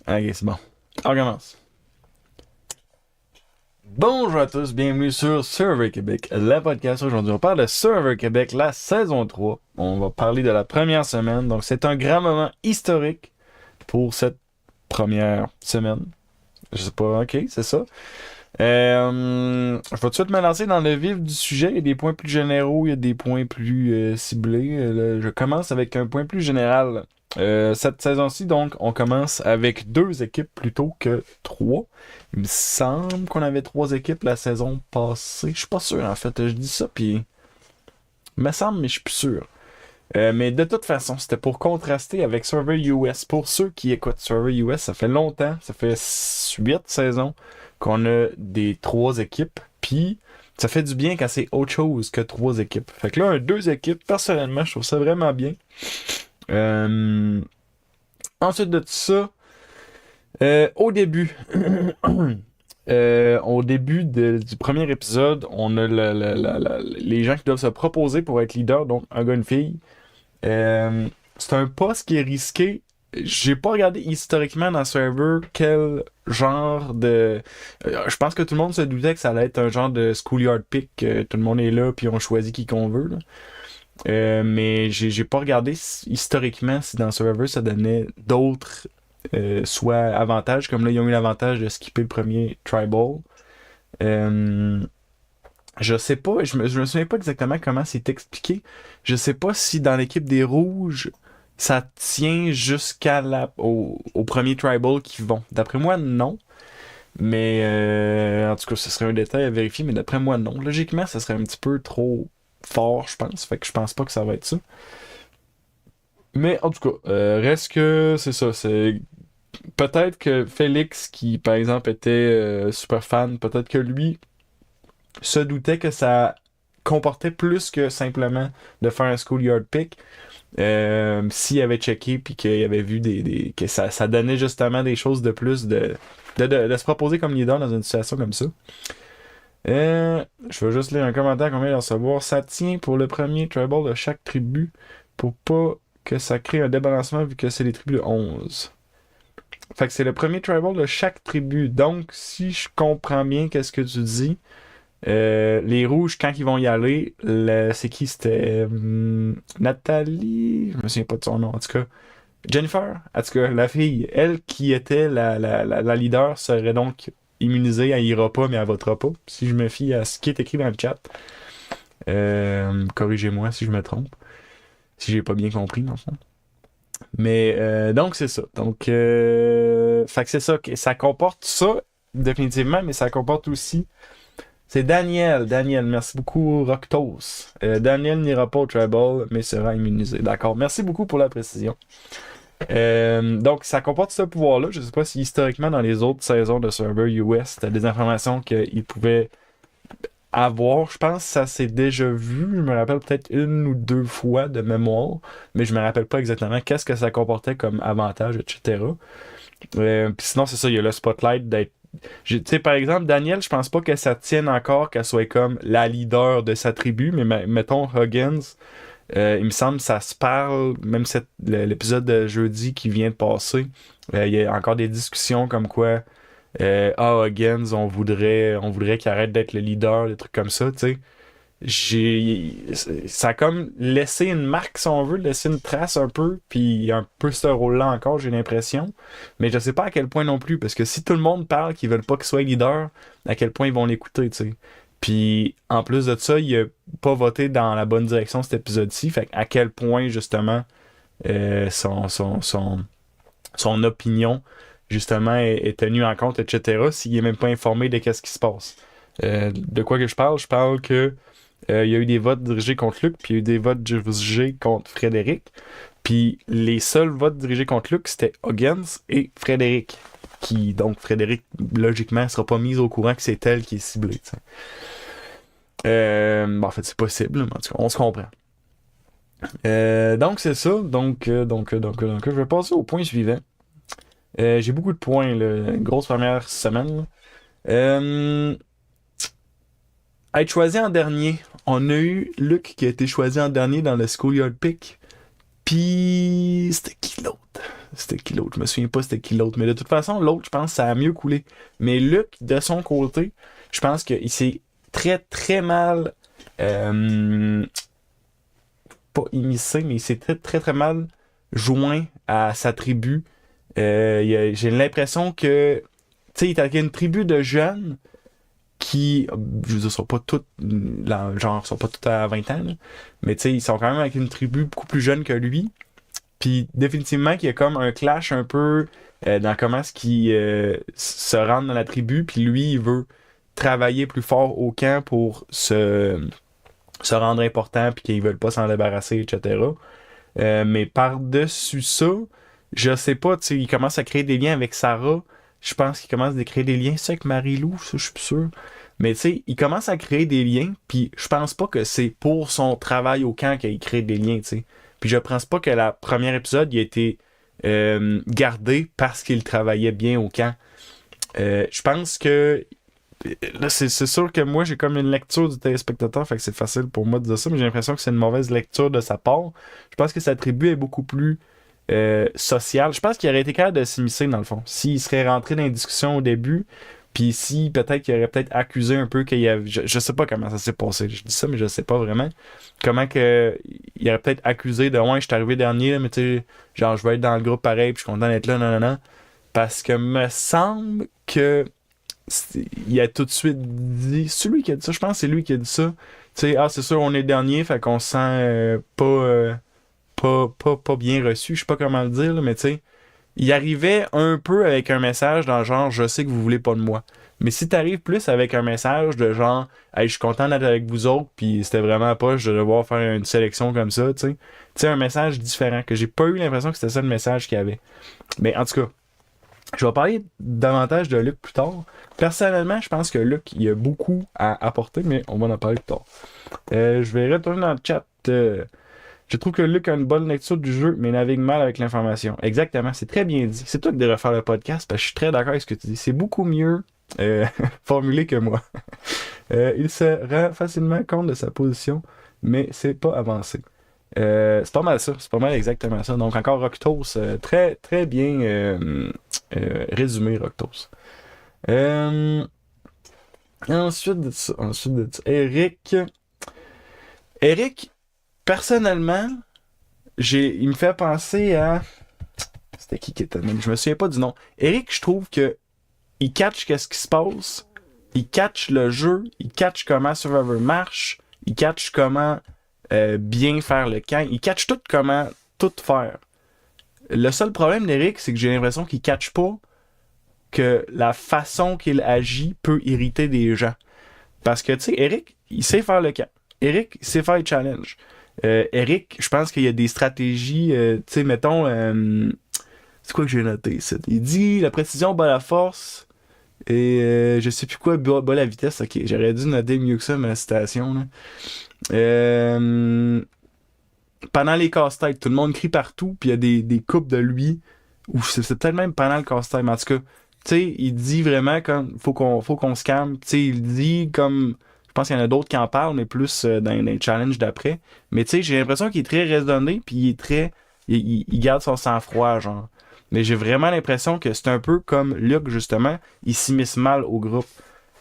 Ok, c'est bon. On commence. Bonjour à tous, bienvenue sur Server Québec, le podcast. Aujourd'hui, on parle de Server Québec, la saison 3. On va parler de la première semaine. Donc, c'est un grand moment historique pour cette première semaine. Je sais pas, ok, c'est ça. Je vais tout de suite me lancer dans le vif du sujet. Il y a des points plus généraux, il y a des points plus ciblés. Je commence avec un point plus général. Cette saison-ci, donc, on commence avec 2 équipes plutôt que 3. Il me semble qu'on avait 3 équipes la saison passée. Je suis pas sûr, en fait. Je dis ça, puis il me semble, mais je suis plus sûr. Mais de toute façon, c'était pour contraster avec Server US. Pour ceux qui écoutent Server US, ça fait longtemps, ça fait 8 saisons qu'on a des 3 équipes. Puis, ça fait du bien quand c'est autre chose que 3 équipes. Fait que là, 2 équipes, personnellement, je trouve ça vraiment bien. Euh, Ensuite de tout ça, au début, au début du premier épisode, on a les gens qui doivent se proposer pour être leader, donc un gars, une fille. Euh, c'est un poste qui est risqué. J'ai pas regardé historiquement dans Server quel genre de. Je pense que tout le monde se doutait que ça allait être un genre de schoolyard pick. Tout le monde est là, puis on choisit qui qu'on veut. Là. Mais j'ai pas regardé historiquement si dans Survivor ça donnait d'autres soit avantages, comme là ils ont eu l'avantage de skipper le premier tribal. Euh, je sais pas, je me souviens pas exactement comment c'est expliqué. Je sais pas si dans l'équipe des rouges ça tient jusqu'à au premier tribal qu'ils vont. D'après moi, non. Mais en tout cas, ce serait un détail à vérifier, mais d'après moi, non. Logiquement, ça serait un petit peu trop fort, je pense. Fait que je pense pas que ça va être ça. Mais en tout cas, reste que c'est ça. C'est peut-être que Félix, qui par exemple était super fan, peut-être que lui se doutait que ça comportait plus que simplement de faire un schoolyard pick. S'il avait checké puis qu'il avait vu que ça donnait justement des choses de plus de se proposer comme leader dans une situation comme ça. Je vais juste lire un commentaire qu'on vient de recevoir. Ça tient pour le premier tribal de chaque tribu pour pas que ça crée un débalancement vu que c'est les tribus de 11. Fait que c'est le premier tribal de chaque tribu. Donc, si je comprends bien qu'est-ce que tu dis, les rouges, quand ils vont y aller, c'est qui? C'était Nathalie? Je me souviens pas de son nom, en tout cas. Jennifer, en tout cas, la fille, elle qui était la leader, serait donc immunisée, elle ira pas, mais elle votera pas. Si je me fie à ce qui est écrit dans le chat, corrigez-moi si je me trompe, si j'ai pas bien compris, dans le fond. Mais donc c'est ça. Donc, fait que c'est ça. Ça comporte ça, définitivement, mais ça comporte aussi. C'est Daniel. Daniel, merci beaucoup, Roctos. Daniel n'ira pas au Tribal, mais sera immunisé. D'accord. Merci beaucoup pour la précision. Donc, ça comporte ce pouvoir-là. Je sais pas si historiquement, dans les autres saisons de Server US, t'as des informations qu'il pouvait avoir. Je pense que ça s'est déjà vu. Je me rappelle peut-être 1 ou 2 fois de mémoire, mais je me rappelle pas exactement qu'est-ce que ça comportait comme avantage, etc. Puis sinon, c'est ça, il y a le spotlight d'être. Tu sais, par exemple, Daniel, je pense pas que ça tienne encore qu'elle soit comme la leader de sa tribu, mais mettons Huggins. Il me semble que ça se parle, même l'épisode de jeudi qui vient de passer, il y a encore des discussions comme quoi Huggins, on voudrait qu'il arrête d'être le leader, des trucs comme ça, tu sais. Ça a comme laissé une marque, si on veut, laissé une trace un peu, puis un peu ce rôle-là encore, j'ai l'impression. Mais je sais pas à quel point non plus, parce que si tout le monde parle qu'ils veulent pas qu'il soit leader, à quel point ils vont l'écouter, tu sais. Puis en plus de ça, il a pas voté dans la bonne direction cet épisode-ci, fait à quel point justement son opinion justement est tenue en compte, etc. S'il est même pas informé de qu'est-ce qui se passe. De quoi que je parle? Je parle que il y a eu des votes dirigés contre Luc, puis il y a eu des votes dirigés contre Frédéric. Puis les seuls votes dirigés contre Luc, c'était Huggins et Frédéric. Donc, Frédéric, logiquement, sera pas mise au courant que c'est elle qui est ciblée. En fait, c'est possible, mais en tout cas, on se comprend. Donc, c'est ça. Donc, je vais passer au point suivant. J'ai beaucoup de points, là. Une grosse première semaine. Là. Euh, Être choisi en dernier. On a eu Luc qui a été choisi en dernier dans le Schoolyard Pick. Puis, c'était qui l'autre? C'était qui l'autre? Je me souviens pas c'était qui l'autre. Mais de toute façon, l'autre, je pense que ça a mieux coulé. Mais Luc, de son côté, je pense qu'il s'est très, très mal... pas immiscé, mais il s'est très, très, très mal joint à sa tribu. J'ai l'impression que... Tu sais, il était avec une tribu de jeunes qui, je veux dire, sont pas toutes, sont pas toutes à 20 ans, là. Mais tu sais, ils sont quand même avec une tribu beaucoup plus jeune que lui. Puis définitivement qu'il y a comme un clash un peu dans comment est-ce qu'il se rentre dans la tribu. Puis lui, il veut travailler plus fort au camp pour se rendre important puis qu'ils veulent pas s'en débarrasser, etc. Mais par-dessus ça, je sais pas, tu sais, il commence à créer des liens avec Sarah. Je pense qu'il commence à créer des liens, c'est avec Marie-Lou, ça, je suis plus sûr. Mais tu sais, il commence à créer des liens, puis je pense pas que c'est pour son travail au camp qu'il crée des liens, tu sais. Puis je pense pas que la première épisode il a été gardé parce qu'il travaillait bien au camp. Je pense que là, c'est sûr que moi, j'ai comme une lecture du téléspectateur, fait que c'est facile pour moi de dire ça, mais j'ai l'impression que c'est une mauvaise lecture de sa part. Je pense que sa tribu est beaucoup plus sociale. Je pense qu'il aurait été capable de s'immiscer, dans le fond. S'il serait rentré dans les discussions au début, puis si peut-être qu'il aurait peut-être accusé un peu qu'il y avait... Je sais pas comment ça s'est passé. Je dis ça, mais je sais pas vraiment. Comment que il aurait peut-être accusé de ouais, je suis arrivé dernier, là, mais tu sais, genre je vais être dans le groupe pareil, puis je suis content d'être là, non, non, non. Parce que me semble que il a tout de suite dit. C'est lui qui a dit ça, je pense que c'est lui qui a dit ça. Tu sais, ah, c'est sûr, on est dernier, fait qu'on se sent pas bien reçu. Je sais pas comment le dire, là, mais tu sais, il arrivait un peu avec un message dans le genre, je sais que vous voulez pas de moi. Mais si t'arrives plus avec un message de genre, hey, je suis content d'être avec vous autres, puis c'était vraiment pas, je vais devoir faire une sélection comme ça, tu sais. Tu sais, un message différent, que j'ai pas eu l'impression que c'était ça le message qu'il y avait. Mais en tout cas, je vais parler davantage de Luc plus tard. Personnellement, je pense que Luc, il a beaucoup à apporter, mais on va en parler plus tard. Je vais retourner dans le chat. Je trouve que Luc a une bonne lecture du jeu, mais navigue mal avec l'information. Exactement, c'est très bien dit. C'est toi qui devrais refaire le podcast, parce que je suis très d'accord avec ce que tu dis. C'est beaucoup mieux formulé que moi. Il se rend facilement compte de sa position, mais c'est pas avancé. C'est pas mal ça, c'est pas mal exactement ça. Donc encore Roctos, très très bien résumé Roctos. Ensuite de ça, Eric, personnellement, il me fait penser à... C'était qui était même? Je me souviens pas du nom. Eric, je trouve que il catch qu'est-ce qui se passe, il catch le jeu, il catch comment Survivor marche, il catch comment bien faire le camp, il catch tout comment tout faire. Le seul problème d'Eric, c'est que j'ai l'impression qu'il catch pas que la façon qu'il agit peut irriter des gens. Parce que, tu sais, Eric, il sait faire le camp. Eric, il sait faire les challenges. Eric, je pense qu'il y a des stratégies, tu sais, mettons, c'est quoi que j'ai noté? Il dit la précision bat la force et je sais plus quoi bat la vitesse. Ok, j'aurais dû noter mieux que ça ma citation, là. Pendant les casse-têtes, tout le monde crie partout, puis il y a des coupes de lui, ou c'est peut-être même pendant le casse-tête, mais en tout cas, tu sais, il dit vraiment comme faut qu'on se calme. Tu sais, il dit comme je pense qu'il y en a d'autres qui en parlent, mais plus dans les challenges d'après. Mais tu sais, j'ai l'impression qu'il est très raisonné, puis il est très. Il garde son sang-froid, genre. Mais j'ai vraiment l'impression que c'est un peu comme Luc, justement, il s'immisce mal au groupe.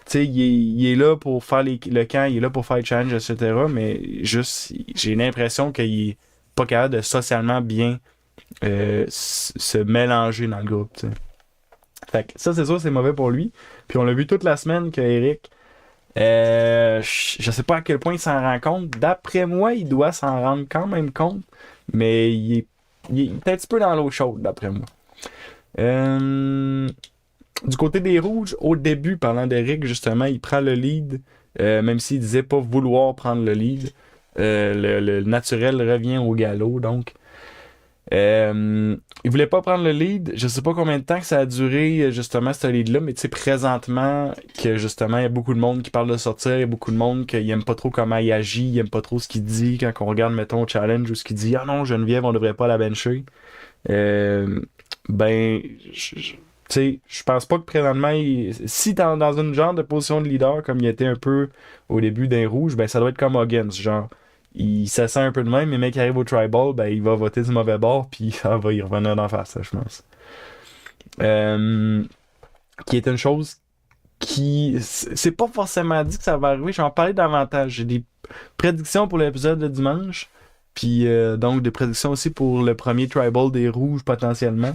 Tu sais, il est là pour faire le camp, il est là pour faire les challenges, etc. Mais juste, j'ai l'impression qu'il est pas capable de socialement bien se mélanger dans le groupe, tu sais. Fait que ça, c'est sûr, c'est mauvais pour lui. Puis on l'a vu toute la semaine que Eric, je sais pas à quel point il s'en rend compte. D'après moi, il doit s'en rendre quand même compte. Mais il est un petit peu dans l'eau chaude, d'après moi. Du côté des Rouges, au début, parlant d'Eric, justement, il prend le lead. Même s'il disait pas vouloir prendre le lead. Le naturel revient au galop, donc. Il voulait pas prendre le lead. Je sais pas combien de temps que ça a duré justement ce lead-là, mais tu sais présentement que justement il y a beaucoup de monde qui parle de sortir, il y a beaucoup de monde qui aime pas trop comment il agit, il aime pas trop ce qu'il dit quand on regarde mettons au challenge ou ce qu'il dit ah non Geneviève on devrait pas la bencher. Ben tu sais je pense pas que présentement si t'es dans une genre de position de leader comme il était un peu au début d'un rouge, ben ça doit être comme Huggins genre il se sent un peu de même, mais mec qui arrive au tribal, ben il va voter du mauvais bord, puis ça va y revenir d'en face, ça, je pense. Euh, qui est une chose qui. C'est pas forcément dit que ça va arriver, je vais en parler davantage. J'ai des prédictions pour l'épisode de dimanche, puis donc des prédictions aussi pour le premier tribal des rouges potentiellement.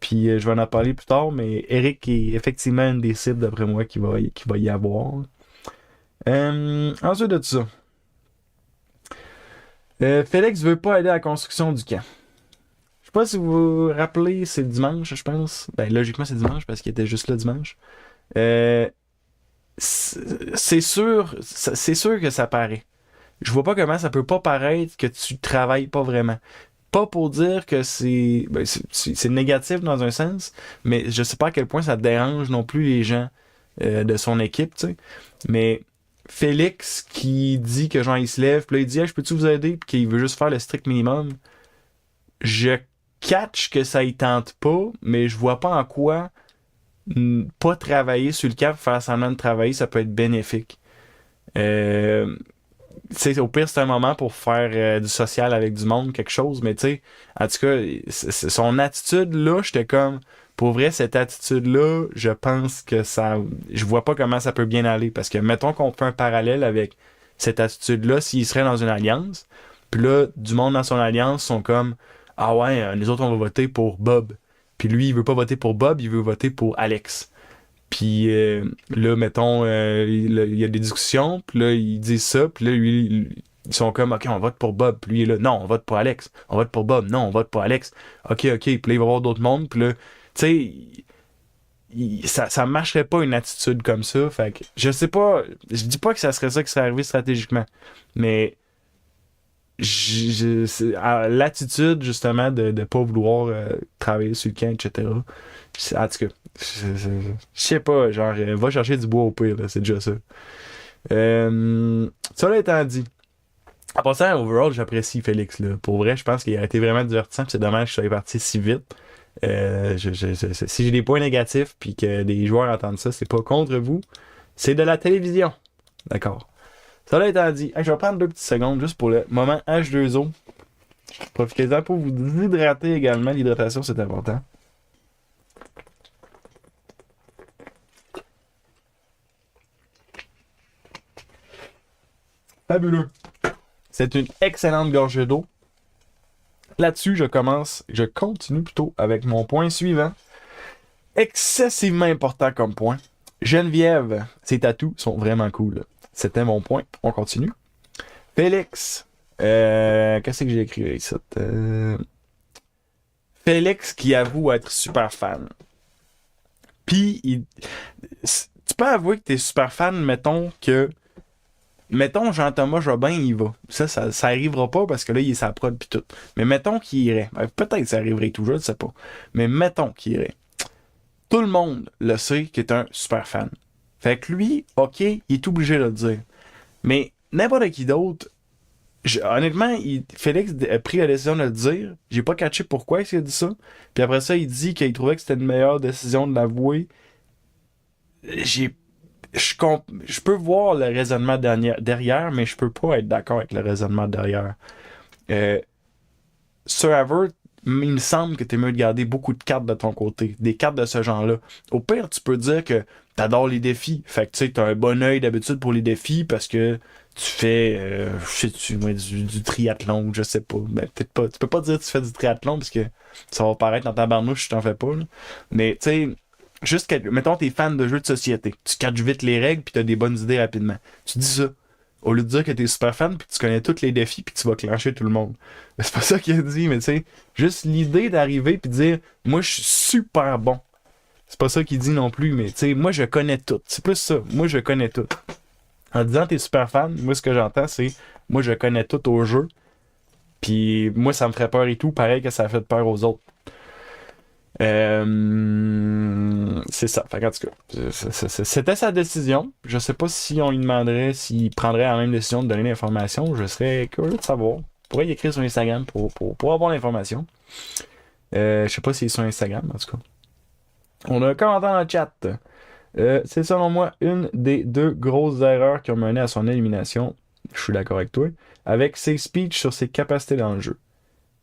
Puis je vais en parler plus tard, mais Eric est effectivement une des cibles d'après moi qui va y avoir. Ensuite de ça, Félix veut pas aider à la construction du camp. Je sais pas si vous vous rappelez, c'est dimanche, je pense. Ben logiquement c'est dimanche parce qu'il était juste là dimanche. Euh, c'est sûr que ça paraît. Je vois pas comment ça peut pas paraître que tu travailles pas vraiment. Pas pour dire que c'est négatif dans un sens, mais je sais pas à quel point ça dérange non plus les gens de son équipe, tu sais. Mais Félix qui dit que genre il se lève, puis là il dit hey, je peux-tu vous aider, puis qu'il veut juste faire le strict minimum. Je catch que ça y tente pas, mais je vois pas en quoi pas travailler sur le cap, faire semblant de travailler, ça peut être bénéfique. Euh, tu sais, au pire, c'est un moment pour faire du social avec du monde, quelque chose, mais tu sais, en tout cas, son attitude là, j'étais comme, pour vrai, cette attitude-là, je pense que ça, je vois pas comment ça peut bien aller, parce que mettons qu'on fait un parallèle avec cette attitude-là, s'il serait dans une alliance, puis là, du monde dans son alliance sont comme, ah ouais, nous autres, on va voter pour Bob. Puis lui, il veut pas voter pour Bob, il veut voter pour Alex. Puis là, mettons, il y a des discussions, puis là, ils disent ça, puis là, ils sont comme, OK, on vote pour Bob. Puis lui, il est là, non, on vote pour Alex. On vote pour Bob, non, on vote pour Alex. OK. Puis là, il va y avoir d'autres mondes, puis là, tu sais, ça marcherait pas une attitude comme ça. Fait que, je sais pas, je dis pas que ça serait ça qui serait arrivé stratégiquement, mais l'attitude, justement, de pas vouloir travailler sur le camp, etc. En tout cas, je sais pas, genre, va chercher du bois au pire, là, c'est déjà ça. Ça étant dit, en passant, overall, j'apprécie Félix, là. Pour vrai, je pense qu'il a été vraiment divertissant, pis c'est dommage que ça soit parti si vite. Si j'ai des points négatifs, puis que des joueurs entendent ça, c'est pas contre vous, c'est de la télévision. D'accord. Ça étant dit, hey, je vais prendre 2 petites secondes juste pour le moment H2O. Profitez-en pour vous hydrater également. L'hydratation, c'est important. Fabuleux. C'est une excellente gorgée d'eau. Là-dessus, je continue plutôt avec mon point suivant. Excessivement important comme point. Geneviève, ses tatous sont vraiment cool. C'était mon point. On continue. Félix. Qu'est-ce que j'ai écrit ici? Félix qui avoue être super fan. Puis, tu peux avouer que t'es super fan, mettons Jean-Thomas Jobin, il va. Ça arrivera pas parce que là, il est sa prod pis tout. Mais mettons qu'il irait. Peut-être que ça arriverait toujours, je sais pas. Mais mettons qu'il irait. Tout le monde le sait qu'il est un super fan. Fait que lui, ok, il est obligé de le dire. Mais n'importe qui d'autre, honnêtement, Félix a pris la décision de le dire. J'ai pas catché pourquoi il a dit ça. Puis après ça, il dit qu'il trouvait que c'était une meilleure décision de l'avouer. Je peux voir le raisonnement derrière, mais je peux pas être d'accord avec le raisonnement derrière. Sir Ever, il me semble que t'es mieux de garder beaucoup de cartes de ton côté, des cartes de ce genre-là. Au pire, tu peux dire que t'adores les défis. Fait que tu sais, t'as un bon œil d'habitude pour les défis parce que tu fais du triathlon ou je sais pas. Ben, peut-être pas. Tu peux pas dire que tu fais du triathlon parce que ça va paraître dans ta barnouche si tu t'en fais pas. Là. Mais tu sais, mettons t'es fan de jeux de société. Tu catches vite les règles puis t'as des bonnes idées rapidement. Tu dis ça. Au lieu de dire que t'es super fan puis que tu connais tous les défis puis que tu vas clencher tout le monde. Mais c'est pas ça qu'il a dit, mais tu sais, juste l'idée d'arriver puis de dire moi je suis super bon. C'est pas ça qu'il dit non plus, mais tu sais, moi je connais tout. C'est plus ça. Moi je connais tout. En disant t'es super fan, moi ce que j'entends c'est moi je connais tout au jeu. Puis moi ça me ferait peur et tout, pareil que ça fait peur aux autres. C'est ça. Fait en tout cas, c'était sa décision. Je sais pas si on lui demanderait s'il prendrait la même décision de donner l'information. Je serais curieux de savoir. On pourrait y écrire sur Instagram pour avoir l'information. Je sais pas s'il est sur Instagram, en tout cas. On a un commentaire dans le chat. C'est selon moi une des 2 grosses erreurs qui ont mené à son élimination Je suis d'accord avec toi. Avec ses speeches sur ses capacités dans le jeu.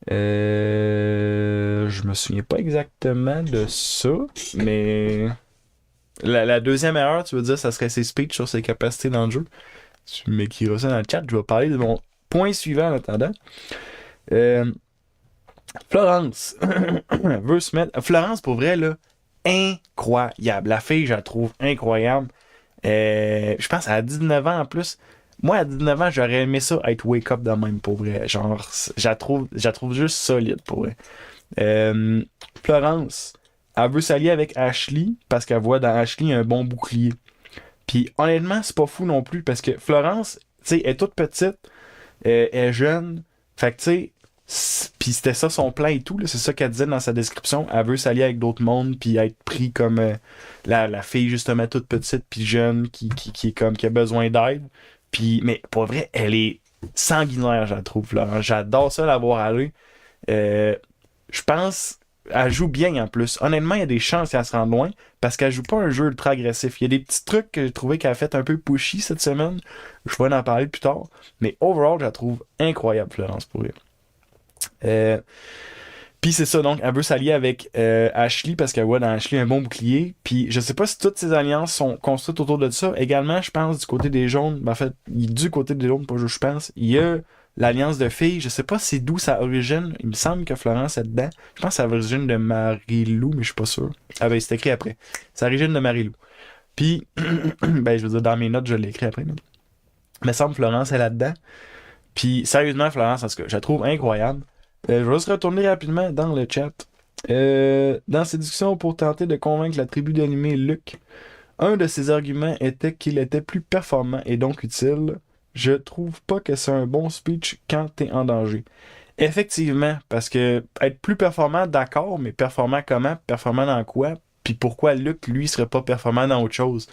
Je me souviens pas exactement de ça, mais la deuxième erreur, tu veux dire, ça serait ses speeches sur ses capacités dans le jeu. Tu m'écriras ça dans le chat, je vais parler de mon point suivant en attendant. Florence veut se mettre. Florence, pour vrai, là, incroyable. La fille, je la trouve incroyable. Je pense à 19 ans en plus. Moi, à 19 ans, j'aurais aimé ça être wake up de même, pour vrai. Genre, je la trouve juste solide, pour vrai. Florence, elle veut s'allier avec Ashley parce qu'elle voit dans Ashley un bon bouclier. Puis, honnêtement, c'est pas fou non plus parce que Florence, tu sais, elle est toute petite, elle est jeune. Fait que, tu sais, puis c'était ça son plan et tout, là, c'est ça qu'elle disait dans sa description. Elle veut s'allier avec d'autres mondes puis être pris comme la fille justement toute petite puis jeune qui est comme qui a besoin d'aide. Puis mais pour vrai, elle est sanguinaire, je la trouve là. J'adore ça la voir aller. Je pense elle joue bien en plus. Honnêtement, il y a des chances qu'elle se rende loin parce qu'elle joue pas un jeu ultra agressif. Il y a des petits trucs que j'ai trouvé qu'elle a fait un peu pushy cette semaine. Je vais en parler plus tard. Mais overall, je la trouve incroyable, Florence, pour elle. Puis c'est ça, donc elle veut s'allier avec Ashley parce qu'elle voit dans Ashley un bon bouclier. Puis je sais pas si toutes ces alliances sont construites autour de ça. Également, je pense du côté des jaunes, ben, en fait, du côté des jaunes, pas je pense, il y a l'alliance de filles. Je sais pas c'est d'où ça origine. Il me semble que Florence est dedans. Je pense que ça origine de Marie-Lou, mais je suis pas sûr. Ah ben c'est écrit après. Ça origine de Marie-Lou. Puis, ben je veux dire, dans mes notes, je l'ai écrit après. Mais semble Florence est là-dedans. Puis sérieusement, Florence, en tout cas, je la trouve incroyable. Je vais juste retourner rapidement dans le chat. Dans ses discussions pour tenter de convaincre la tribu d'animer Luke, un de ses arguments était qu'il était plus performant et donc utile. Je trouve pas que c'est un bon speech quand t'es en danger. Effectivement, parce que être plus performant, d'accord, mais performant comment? Performant dans quoi? Puis pourquoi Luke, lui, serait pas performant dans autre chose?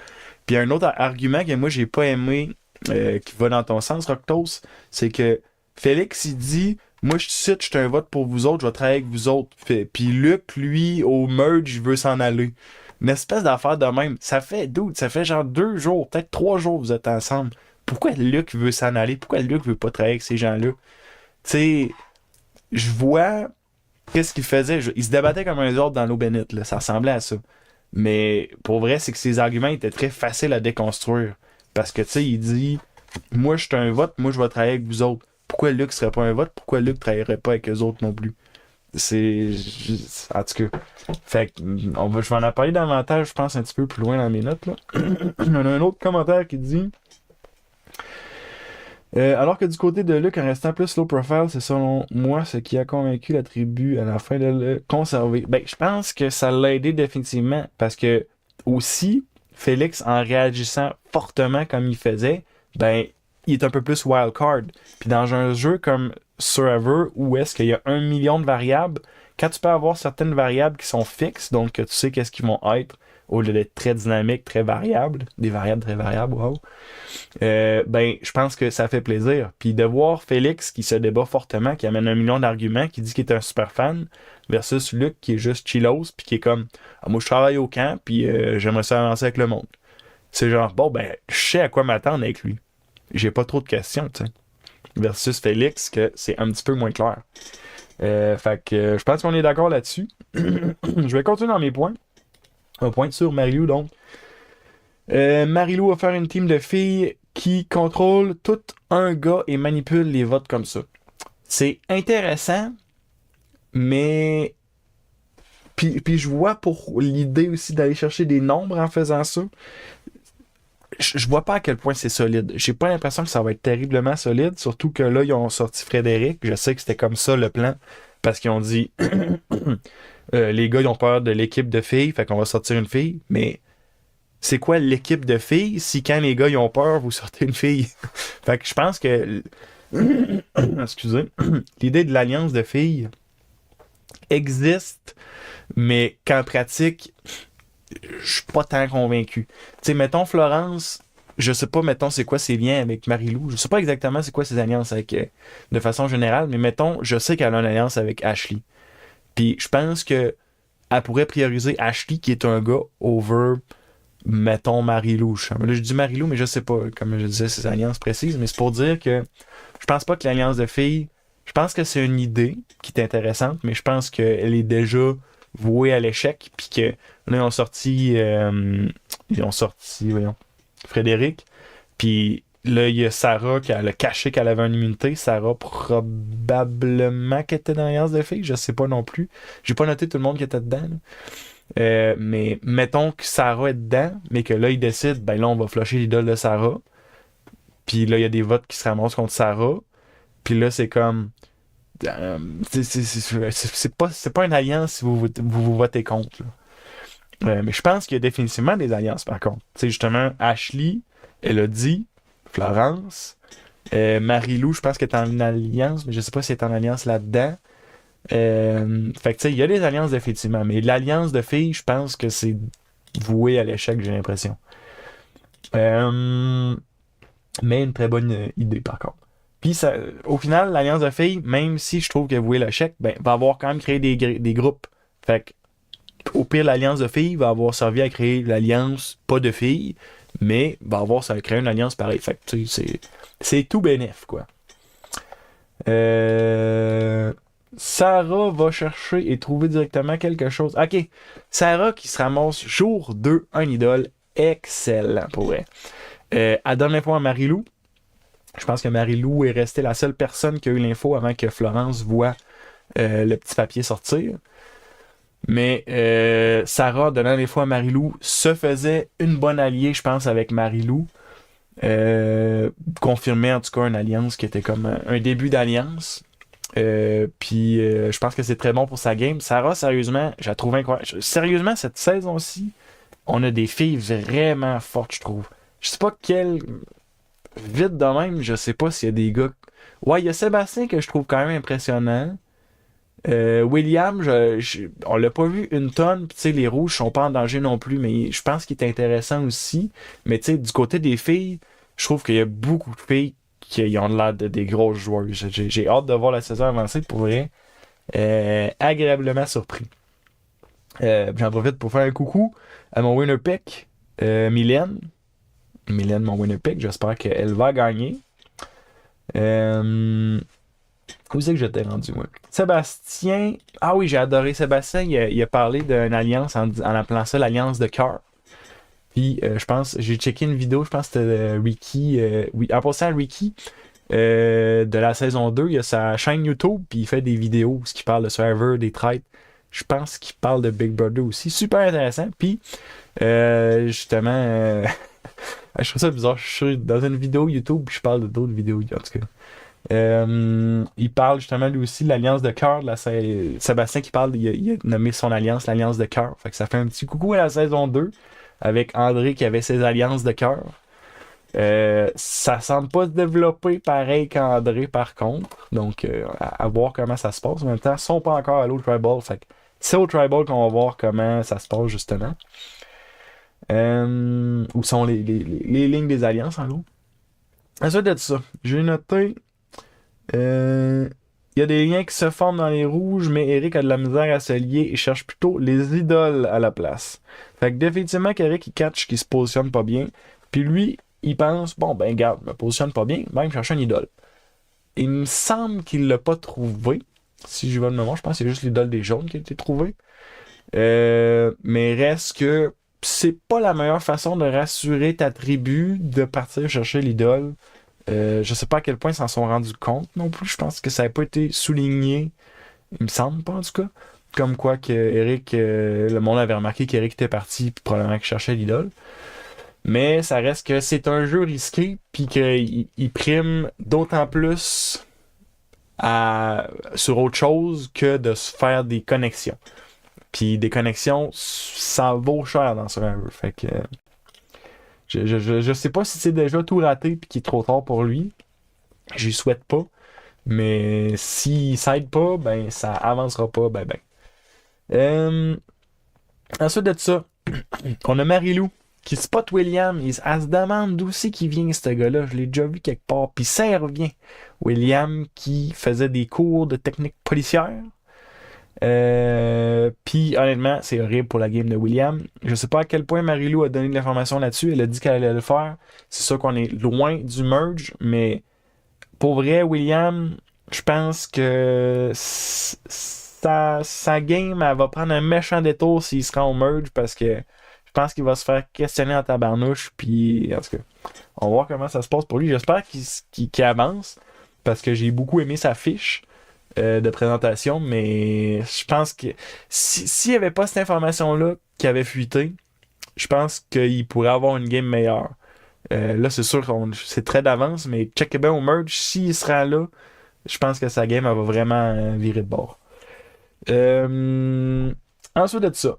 Puis un autre argument que moi, j'ai pas aimé, qui va dans ton sens, Roctos, c'est que Félix, il dit... Moi, je suis je un vote pour vous autres, je vais travailler avec vous autres. Puis Luc, lui, au merge, il veut s'en aller. Une espèce d'affaire de même. Ça fait genre 2 jours, peut-être 3 jours que vous êtes ensemble. Pourquoi Luc veut s'en aller? Pourquoi Luc veut pas travailler avec ces gens-là? Tu sais, je vois qu'est-ce qu'il faisait. Il se débattait comme un autre dans l'eau bénite, là. Ça ressemblait à ça. Mais pour vrai, c'est que ses arguments étaient très faciles à déconstruire. Parce que, tu sais, il dit, moi, je suis un vote, moi, je vais travailler avec vous autres. Pourquoi Luc serait pas un vote? Pourquoi Luc travaillerait pas avec eux autres non plus? C'est... En tout cas. Fait que, je vais en parler davantage, je pense, un petit peu plus loin dans mes notes, là. On a un autre commentaire qui dit... alors que du côté de Luc, en restant plus low profile, c'est selon moi ce qui a convaincu la tribu à la fin de le conserver. Ben, je pense que ça l'a aidé définitivement, parce que, aussi, Félix, en réagissant fortement comme il faisait, ben... il est un peu plus wildcard. Puis dans un jeu comme Survivor, où est-ce qu'il y a 1 million de variables, quand tu peux avoir certaines variables qui sont fixes, donc que tu sais qu'est-ce qu'ils vont être, au lieu d'être très dynamiques, très variables, des variables très variables, wow, ben, je pense que ça fait plaisir. Puis de voir Félix qui se débat fortement, qui amène 1 million d'arguments, qui dit qu'il est un super fan, versus Luc qui est juste chillos, puis qui est comme, ah, moi je travaille au camp, puis j'aimerais ça avancer avec le monde. C'est genre, bon, ben, je sais à quoi m'attendre avec lui. J'ai pas trop de questions, tu sais. Versus Félix, que c'est un petit peu moins clair. Fait que je pense qu'on est d'accord là-dessus. Je vais continuer dans mes points. Un point sur Marilou, donc. Marilou va faire une team de filles qui contrôlent tout un gars et manipulent les votes comme ça. C'est intéressant, mais... Puis je vois pour l'idée aussi d'aller chercher des nombres en faisant ça. Je vois pas à quel point c'est solide. J'ai pas l'impression que ça va être terriblement solide, surtout que là, ils ont sorti Frédéric. Je sais que c'était comme ça le plan, parce qu'ils ont dit les gars, ils ont peur de l'équipe de filles, fait qu'on va sortir une fille. Mais c'est quoi l'équipe de filles si quand les gars, ils ont peur, vous sortez une fille? Fait que je pense que excusez, l'idée de l'alliance de filles existe, mais qu'en pratique... je suis pas tant convaincu. Tu sais, mettons Florence, je sais pas, mettons, c'est quoi ses liens avec Marie-Lou. Je sais pas exactement c'est quoi ses alliances avec, de façon générale, mais mettons, je sais qu'elle a une alliance avec Ashley. Puis je pense que elle pourrait prioriser Ashley, qui est un gars over mettons Marie-Lou. Là, je dis Marie-Lou, mais je sais pas, comme je disais, ces alliances précises, mais c'est pour dire que je pense pas que l'alliance de filles, je pense que c'est une idée qui est intéressante, mais je pense qu'elle est déjà vouée à l'échec, puis que là, ils ont sorti, voyons, Frédéric, puis là, il y a Sarah qui a caché qu'elle avait une immunité. Sarah, probablement qu'elle était dans l'alliance de filles, je sais pas non plus. J'ai pas noté tout le monde qui était dedans, là. Mais mettons que Sarah est dedans, mais que là, ils décident, ben là, on va flusher l'idole de Sarah. Puis là, il y a des votes qui se ramassent contre Sarah. Puis là, c'est comme. euh, c'est pas une alliance si vous votez contre, là. Mais je pense qu'il y a définitivement des alliances, par contre. Tu sais, justement, Ashley, elle a dit, Florence, Marie-Lou, je pense qu'elle est en alliance, mais je sais pas si elle est en alliance là-dedans. Fait que tu sais, il y a des alliances définitivement, mais l'alliance de filles, je pense que c'est voué à l'échec, j'ai l'impression. Euh, mais une très bonne idée par contre. Puis ça, au final, l'alliance de filles, même si je trouve que voué à l'échec, ben, va avoir quand même créé des groupes. Fait que, au pire, l'alliance de filles va avoir servi à créer l'alliance pas de filles, mais va avoir ça a créé une alliance pareille. Fait que tu sais, c'est tout bénef, quoi. Euh, Sarah va chercher et trouver directement quelque chose. Ok. Sarah qui se ramasse jour 2 un idole. Excellent pour elle. Elle donne l'info à Marie-Lou. Je pense que Marie-Lou est restée la seule personne qui a eu l'info avant que Florence voit le petit papier sortir. Mais Sarah, donnant l'info à Marie-Lou, se faisait une bonne alliée, je pense, avec Marie-Lou. Confirmait en tout cas une alliance qui était comme un début d'alliance. Puis je pense que c'est très bon pour sa game. Sarah, sérieusement, je la trouve incroyable. Sérieusement, cette saison-ci, on a des filles vraiment fortes, je trouve. Je sais pas quelle. Vite de même, je sais pas s'il y a des gars. Ouais, il y a Sébastien que je trouve quand même impressionnant. William, on l'a pas vu une tonne, tu sais, les rouges sont pas en danger non plus, mais je pense qu'il est intéressant aussi. Mais tu sais, du côté des filles, je trouve qu'il y a beaucoup de filles qui ont l'air de des grosses joueuses. J'ai hâte de voir la saison avancer pour vrai. Agréablement surpris. J'en profite pour faire un coucou à mon winner pick, Mylène. Mylène, mon winner pick, j'espère qu'elle va gagner. Où c'est que j'étais rendu, moi? Sébastien. Ah oui, j'ai adoré Sébastien. Il a parlé d'une alliance en appelant ça l'alliance de cœur. Puis, je pense, j'ai checké une vidéo, je pense que c'était Ricky. Oui, en passant à Ricky, de la saison 2, il a sa chaîne YouTube, puis il fait des vidéos où il parle de Survivor, des traites. Je pense qu'il parle de Big Brother aussi. Super intéressant. Puis, justement, je trouve ça bizarre. Je suis dans une vidéo YouTube, puis je parle d'autres vidéos, en tout cas. Il parle justement lui aussi de l'alliance de cœur. Sébastien qui parle, il a nommé son alliance l'alliance de cœur. Fait que ça fait un petit coucou à la saison 2 avec André qui avait ses alliances de cœur. Ça semble pas se développer pareil qu'André par contre. Donc à voir comment ça se passe. En même temps, ils sont pas encore à l'autre Tribal. Fait que c'est au Tribal qu'on va voir comment ça se passe justement. Où sont les lignes des alliances en gros. Ensuite de ça, j'ai noté. Il y a des liens qui se forment dans les rouges, mais Eric a de la misère à se lier et cherche plutôt les idoles à la place. Fait que définitivement qu'Eric il catch qu'il se positionne pas bien. Puis lui, il pense, bon ben garde, je me positionne pas bien, ben il me cherche un idole. Il me semble qu'il l'a pas trouvé. Si je vais de mémoire, je pense que c'est juste l'idole des jaunes qui a été trouvé. Mais reste que c'est pas la meilleure façon de rassurer ta tribu de partir chercher l'idole. Je sais pas à quel point ils s'en sont rendus compte non plus. Je pense que ça n'a pas été souligné. Il me semble pas en tout cas. Comme quoi que Eric, le monde avait remarqué qu'Eric était parti puis probablement qu'il cherchait l'idole. Mais ça reste que c'est un jeu risqué puis qu'il prime d'autant plus sur autre chose que de se faire des connexions. Puis des connexions, ça vaut cher dans Survivor. Fait que je sais pas si c'est déjà tout raté puis qu'il est trop tard pour lui. J'y souhaite pas. Mais s'il s'aide pas, ben ça avancera pas, ben. Ensuite de ça, on a Marie-Lou qui spot William. Elle se demande d'où c'est qu'il vient ce gars-là. Je l'ai déjà vu quelque part. Puis ça revient. William qui faisait des cours de technique policière. Puis honnêtement, c'est horrible pour la game de William. Je sais pas à quel point Marie-Lou a donné de l'information là-dessus. Elle a dit qu'elle allait le faire. C'est sûr qu'on est loin du merge, mais pour vrai, William, je pense que sa game, elle va prendre un méchant détour s'il se rend au merge parce que je pense qu'il va se faire questionner en tabarnouche. Puis, en tout cas, on va voir comment ça se passe pour lui. J'espère qu'il avance parce que j'ai beaucoup aimé sa fiche de présentation, mais je pense que s'il n'y avait pas cette information-là qui avait fuité, je pense qu'il pourrait avoir une game meilleure. Là, c'est sûr, c'est très d'avance, mais check bien au merge, s'il sera là, je pense que sa game, elle va vraiment virer de bord. Ensuite de ça,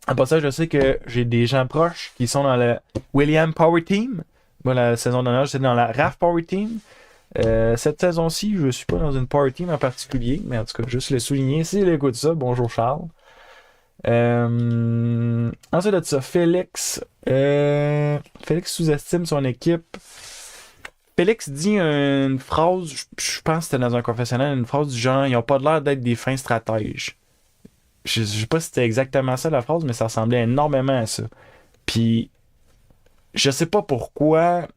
après ça, je sais que j'ai des gens proches qui sont dans le William Power Team. Moi, la saison dernière, j'étais dans la RAF Power Team. Cette saison-ci, je suis pas dans une Power Team en particulier, mais en tout cas, juste le souligner. S'il écoute ça, bonjour Charles. Ensuite de ça, Félix. Félix sous-estime son équipe. Félix dit une phrase, je pense que c'était dans un confessionnal, une phrase du genre, ils ont pas l'air d'être des fins stratèges. Je sais pas si c'était exactement ça la phrase, mais ça ressemblait énormément à ça. Puis, je sais pas pourquoi.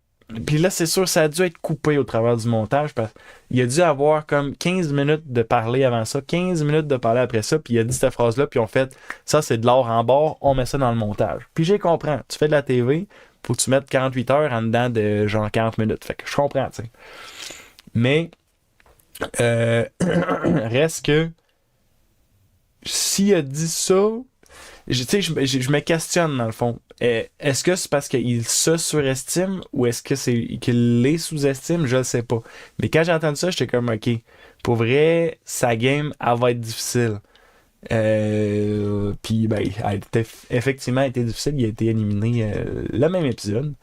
Puis là, c'est sûr, ça a dû être coupé au travers du montage parce qu'il a dû avoir comme 15 minutes de parler avant ça, 15 minutes de parler après ça, puis il a dit cette phrase-là, puis on fait ça, c'est de l'or en bord, on met ça dans le montage. Puis j'ai compris. Tu fais de la TV, faut que tu mettes 48 heures en dedans de genre 40 minutes. Fait que je comprends, tu sais. Mais, reste que s'il a dit ça, je me questionne dans le fond. Est-ce que c'est parce qu'il se surestime ou est-ce que c'est qu'il les sous-estime? Je ne sais pas. Mais quand j'ai entendu ça, j'étais comme OK. Pour vrai, sa game, elle va être difficile. Puis ben, elle a effectivement été difficile. Il a été éliminé le même épisode.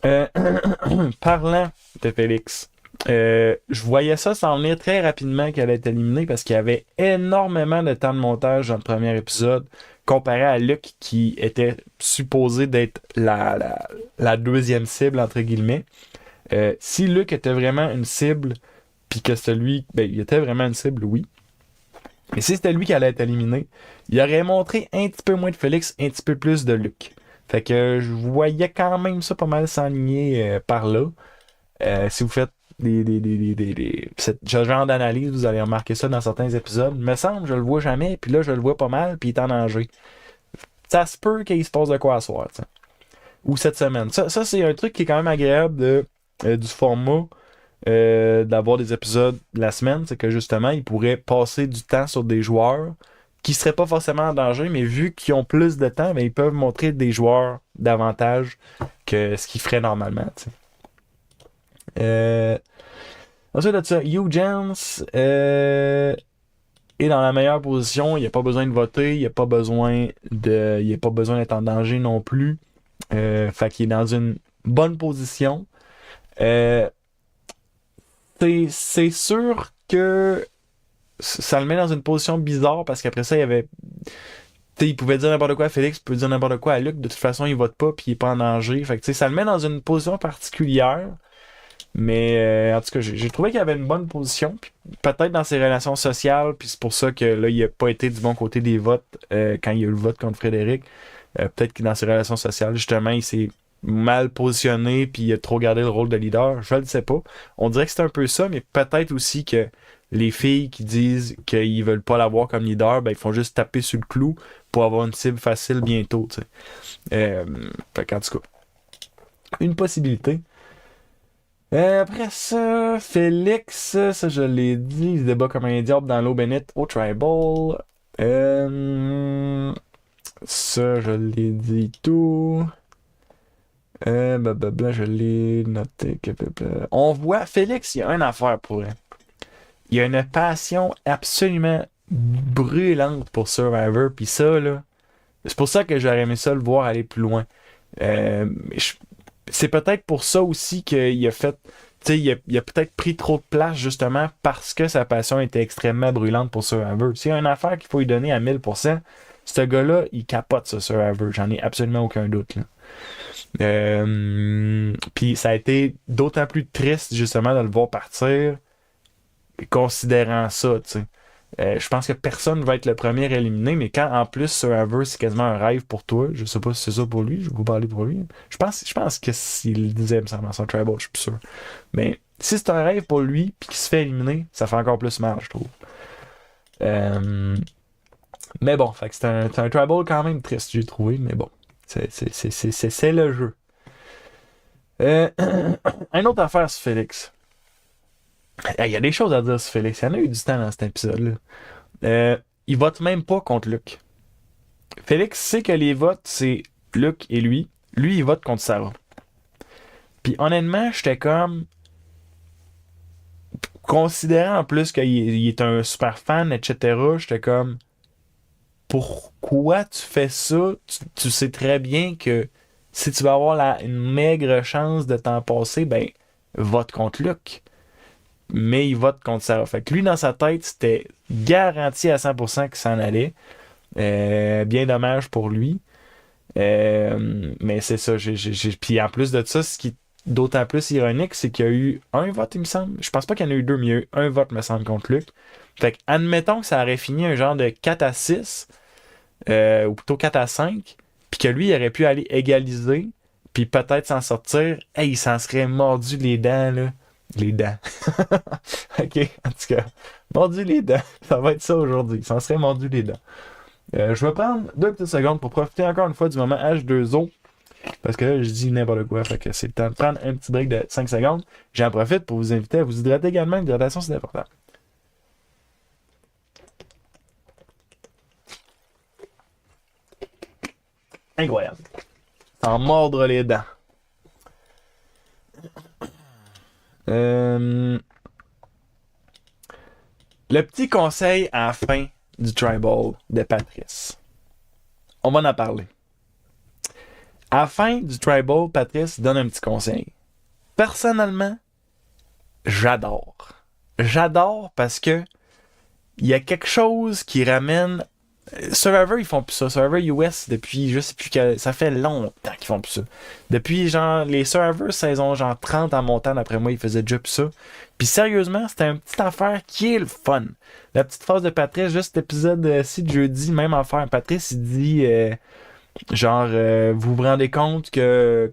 Euh, Parlant de Félix, je voyais ça s'en venir très rapidement qu'elle allait être éliminée parce qu'il y avait énormément de temps de montage dans le premier épisode comparé à Luc qui était supposé d'être la deuxième cible entre guillemets. Si Luc était vraiment une cible puis que c'était lui, ben il était vraiment une cible, oui. Mais si c'était lui qui allait être éliminé, il aurait montré un petit peu moins de Félix, un petit peu plus de Luc. Fait que je voyais quand même ça pas mal s'enligner par là. Si vous faites ce genre d'analyse, vous allez remarquer ça dans certains épisodes. Me semble, je le vois jamais, puis là, je le vois pas mal, puis il est en danger. Ça se peut qu'il se passe de quoi à soir, t'sais. Ou cette semaine. Ça c'est un truc qui est quand même agréable du format d'avoir des épisodes de la semaine, c'est que justement, ils pourraient passer du temps sur des joueurs qui seraient pas forcément en danger, mais vu qu'ils ont plus de temps, ben, ils peuvent montrer des joueurs davantage que ce qu'ils feraient normalement, t'sais. Euh, Ensuite de ça, Hugh James est dans la meilleure position. Il n'y a pas besoin de voter. Il n'y a pas besoin d'être en danger non plus. Fait qu'il est dans une bonne position. Euh, c'est sûr que ça le met dans une position bizarre parce qu'après ça, il y avait. Il pouvait dire n'importe quoi à Félix, il pouvait dire n'importe quoi à Luc. De toute façon, il vote pas puis il est pas en danger. Fait que ça le met dans une position particulière. Mais en tout cas, j'ai trouvé qu'il avait une bonne position. Puis peut-être dans ses relations sociales, puis c'est pour ça que là, il n'a pas été du bon côté des votes quand il y a eu le vote contre Frédéric. Peut-être que dans ses relations sociales, justement, il s'est mal positionné, puis il a trop gardé le rôle de leader. Je le sais pas. On dirait que c'est un peu ça, mais peut-être aussi que les filles qui disent qu'ils veulent pas l'avoir comme leader, ben ils font juste taper sur le clou pour avoir une cible facile bientôt. Tu sais. Fait qu'en tout cas, une possibilité. Après ça, Félix, ça je l'ai dit, il se débat comme un diable dans l'eau bénite au Tribal. Ça, je l'ai dit tout. Blablabla, je l'ai noté. On voit, Félix, il y a une affaire pour elle. Il y a une passion absolument brûlante pour Survivor, puis ça, là, c'est pour ça que j'aurais aimé ça le voir aller plus loin. C'est peut-être pour ça aussi qu'il a fait. Tu sais, il a peut-être pris trop de place justement parce que sa passion était extrêmement brûlante pour Survivor. S'il y a une affaire qu'il faut lui donner à 1000%, ce gars-là, il capote ce Survivor. J'en ai absolument aucun doute. Puis ça a été d'autant plus triste justement de le voir partir considérant ça, tu sais. Je pense que personne va être le premier éliminé, mais quand en plus Survivor, c'est quasiment un rêve pour toi, je sais pas si c'est ça pour lui, je vais vous parler pour lui. Je pense que s'il le disait, me semble, dans son tribal, je suis plus sûr. Mais si c'est un rêve pour lui, puis qu'il se fait éliminer, ça fait encore plus mal, je trouve. Euh, mais bon, fait que c'est un tribal quand même triste, j'ai trouvé, mais bon. C'est le jeu. Une autre affaire sur Félix. Il y a des choses à dire sur Félix. Il y en a eu du temps dans cet épisode-là. Il vote même pas contre Luc. Félix sait que les votes, c'est Luc et lui. Lui, il vote contre Sarah. Puis honnêtement, j'étais comme... Considérant en plus qu'il est un super fan, etc., j'étais comme... Pourquoi tu fais ça? Tu sais très bien que si tu vas avoir une maigre chance de t'en passer, ben, vote contre Luc. Mais il vote contre Sarah. Fait que lui, dans sa tête, c'était garanti à 100% qu'il s'en allait. Bien dommage pour lui. Mais c'est ça. Puis en plus de ça, ce qui est d'autant plus ironique, c'est qu'il y a eu un vote, il me semble. Je pense pas qu'il y en a eu deux, mais il y a eu un vote, me semble, contre Luc. Fait que, admettons que ça aurait fini un genre de 4-6, ou plutôt 4-5, puis que lui, il aurait pu aller égaliser, puis peut-être s'en sortir. Hey, il s'en serait mordu les dents, là. Les dents. Ok, en tout cas, mordu les dents. Ça va être ça aujourd'hui. Il s'en serait mordu les dents. Je vais prendre 2 petites secondes pour profiter encore une fois du moment H2O. Parce que là, je dis n'importe quoi. Fait que c'est le temps de prendre un petit break de 5 secondes. J'en profite pour vous inviter à vous hydrater également. L'hydratation, c'est important. Incroyable. Sans mordre les dents. Le petit conseil à la fin du Tribal de Patrice. On va en parler. À la fin du Tribal, Patrice donne un petit conseil. Personnellement, j'adore. J'adore parce que il y a quelque chose qui ramène... Survivor, ils font plus ça. Survivor US, depuis, je sais plus, ça fait longtemps qu'ils font plus ça. Depuis, genre, les Survivor saison, genre 30 en montant, d'après moi, ils faisaient déjà plus ça. Puis sérieusement, c'était une petite affaire qui est le fun. La petite phrase de Patrice, juste cet épisode-ci de jeudi, même affaire. Patrice, il dit, vous vous rendez compte que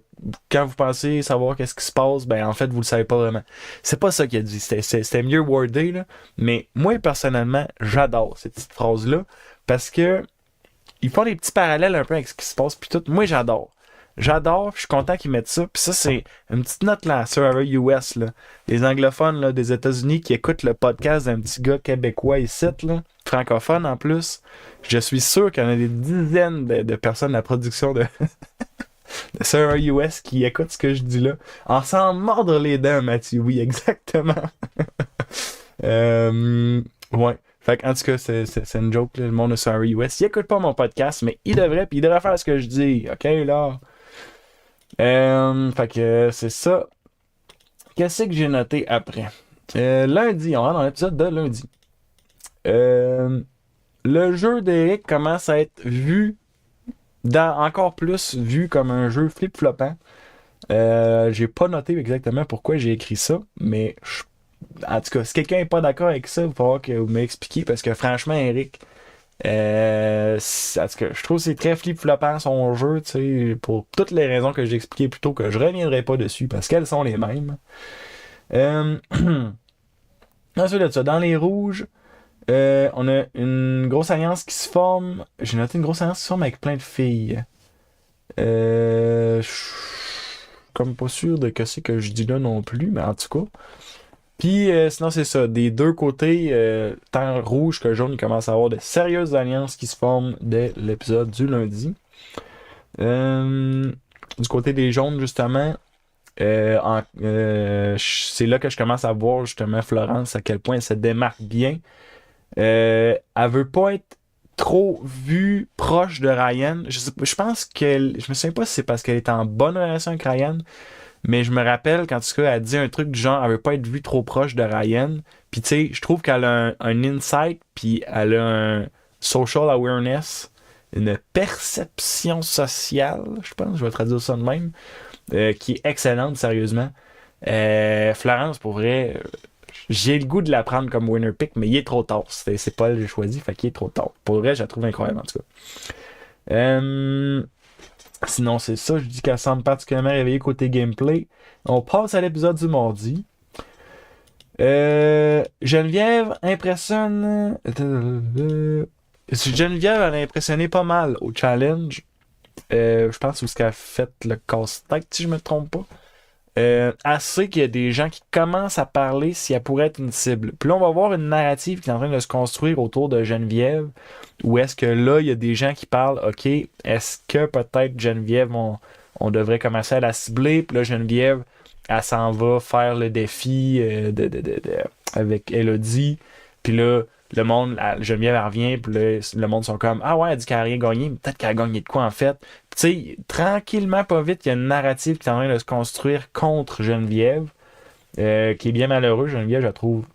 quand vous pensez savoir qu'est-ce qui se passe, ben en fait, vous le savez pas vraiment. C'est pas ça qu'il a dit. C'était mieux wordé, là. Mais moi, personnellement, j'adore cette petite phrase-là. Parce que ils font des petits parallèles un peu avec ce qui se passe puis tout. Moi, j'adore. J'adore, je suis content qu'ils mettent ça. Puis ça, c'est une petite note là, sur US, là. Les anglophones là, des États-Unis qui écoutent le podcast d'un petit gars québécois ici, là, francophone en plus. Je suis sûr qu'il y en a des dizaines de personnes de la production de Survivor US qui écoutent ce que je dis là. En s'en mordre les dents, Mathieu. Oui, exactement. Ouais. Fait en tout cas, c'est une joke, là, le monde de Survivor US. Il écoute pas mon podcast, mais il devrait, puis il devrait faire ce que je dis. OK, là? Fait que c'est ça. Qu'est-ce que j'ai noté après? Lundi, on rentre dans l'épisode de lundi. Le jeu d'Eric commence à être vu, encore plus vu comme un jeu flip-floppant. J'ai pas noté exactement pourquoi j'ai écrit ça, mais en tout cas, si quelqu'un n'est pas d'accord avec ça, il va falloir que vous m'expliquiez parce que franchement, Eric, en tout cas, je trouve que c'est très flip-floppant son jeu, tu sais, pour toutes les raisons que j'ai expliquées plus tôt, que je reviendrai pas dessus parce qu'elles sont les mêmes. Ensuite de ça, dans les rouges, on a une grosse alliance qui se forme. J'ai noté une grosse alliance qui se forme avec plein de filles. Je suis comme pas sûr de ce que je dis là non plus, mais en tout cas. Puis sinon, c'est ça. Des deux côtés, tant rouge que jaune, il commence à avoir de sérieuses alliances qui se forment dès l'épisode du lundi. Du côté des jaunes, justement, c'est là que je commence à voir justement Florence à quel point elle se démarque bien. Elle veut pas être trop vue proche de Ryan. Je pense qu'elle... Je me souviens pas si c'est parce qu'elle est en bonne relation avec Ryan. Mais je me rappelle qu'en tout cas, elle dit un truc du genre, elle veut pas être vue trop proche de Ryan. Puis tu sais, je trouve qu'elle a un insight, puis elle a un social awareness, une perception sociale, je pense, je vais traduire ça de même, qui est excellente, sérieusement. Florence, pour vrai, J'ai le goût de la prendre comme winner pick, mais il est trop tard. C'est pas elle que j'ai choisi, fait qu'il est trop tard. Pour vrai, je la trouve incroyable en tout cas. Sinon, c'est ça, je dis qu'elle semble particulièrement réveillée côté gameplay. On passe à l'épisode du mardi. Geneviève impressionne. Geneviève, elle a impressionné pas mal au challenge. Je pense où ce qu'elle a fait le casse-tête, si je me trompe pas. Elle sait qu'il y a des gens qui commencent à parler si elle pourrait être une cible. Puis là, on va voir une narrative qui est en train de se construire autour de Geneviève. Ou est-ce que là, il y a des gens qui parlent, OK, est-ce que peut-être Geneviève, on devrait commencer à la cibler? Puis là, Geneviève, elle s'en va faire le défi avec Elodie. Puis là, le monde, Geneviève, elle revient. Puis là, le monde sont comme, ah ouais, elle dit qu'elle a rien gagné. Mais peut-être qu'elle a gagné de quoi en fait? Tu sais, tranquillement, pas vite, il y a une narrative qui est en train de se construire contre Geneviève, qui est bien malheureuse. Geneviève, je la trouve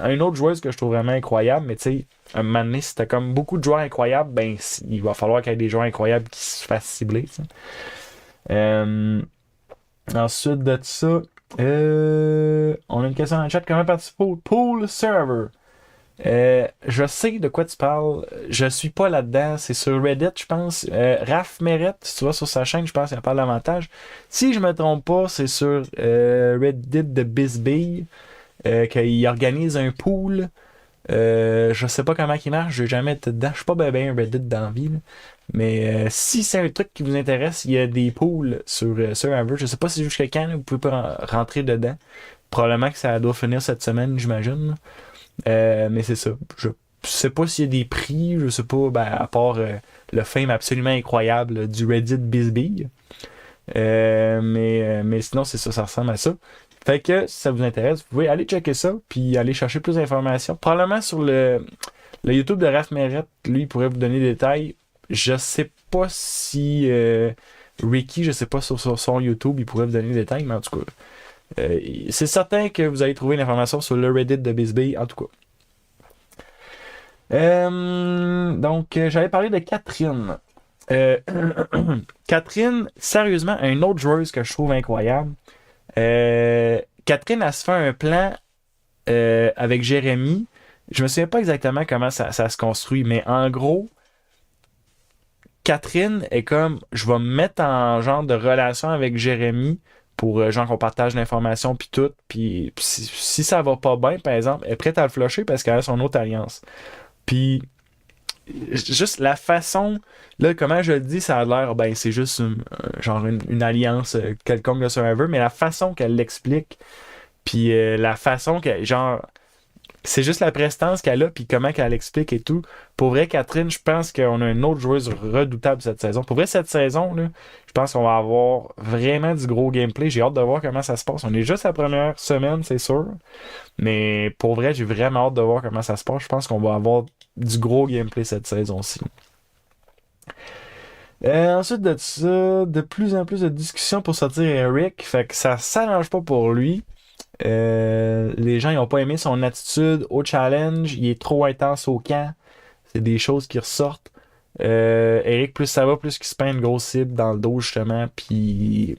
une autre joueuse que je trouve vraiment incroyable, mais tu sais, un moment donné, si t'as comme beaucoup de joueurs incroyables, ben, il va falloir qu'il y ait des joueurs incroyables qui se fassent cibler, t'sais. Ensuite de ça, on a une question dans le chat. Comment participer au pool server? Je sais de quoi tu parles. Je suis pas là-dedans. C'est sur Reddit, je pense. Raph Meret, si tu vas sur sa chaîne, je pense qu'il parle davantage. Si je me trompe pas, c'est sur Reddit de Bisbee qu'il organise un pool. Je sais pas comment il marche. J'ai jamais été dedans. Je suis pas bien un Reddit dans la vie. Là. Mais si c'est un truc qui vous intéresse, il y a des pools sur Survivor. Je sais pas si jusqu'à quand là, vous pouvez pas rentrer dedans. Probablement que ça doit finir cette semaine, j'imagine. Là. Mais c'est ça. Je sais pas s'il y a des prix, je sais pas, ben, à part le fame absolument incroyable du Reddit Bisbee. Mais sinon, c'est ça, ça ressemble à ça. Fait que si ça vous intéresse, vous pouvez aller checker ça, puis aller chercher plus d'informations. Probablement sur le YouTube de Raph Meret, lui, il pourrait vous donner des détails. Je sais pas si Ricky, je sais pas sur son YouTube, il pourrait vous donner des détails, mais en tout cas. C'est certain que vous allez trouver l'information sur le Reddit de Bisbee, en tout cas. Donc, j'avais parlé de Catherine. Catherine, sérieusement, une autre joueuse que je trouve incroyable. Catherine, elle se fait un plan avec Jérémy. Je me souviens pas exactement comment ça se construit, mais en gros, Catherine est comme, je vais me mettre en genre de relation avec Jérémy pour genre qu'on partage l'information puis tout, puis si ça va pas bien, par exemple, elle est prête à le flusher parce qu'elle a son autre alliance. Puis juste la façon, là, comment je le dis, ça a l'air, ben c'est juste genre une alliance quelconque de Survivor, mais la façon qu'elle l'explique, puis la façon qu'elle, genre, c'est juste la prestance qu'elle a, puis comment qu'elle explique et tout. Pour vrai, Catherine, je pense qu'on a une autre joueuse redoutable cette saison. Pour vrai, cette saison, là, je pense qu'on va avoir vraiment du gros gameplay. J'ai hâte de voir comment ça se passe. On est juste la première semaine, c'est sûr. Mais pour vrai, j'ai vraiment hâte de voir comment ça se passe. Je pense qu'on va avoir du gros gameplay cette saison-ci. Ensuite de ça, de plus en plus de discussions pour sortir Eric. Fait que ça s'arrange pas pour lui. Les gens ils ont pas aimé son attitude au challenge, il est trop intense au camp, c'est des choses qui ressortent. Eric, plus ça va, plus qu'il se peint une grosse cible dans le dos justement, puis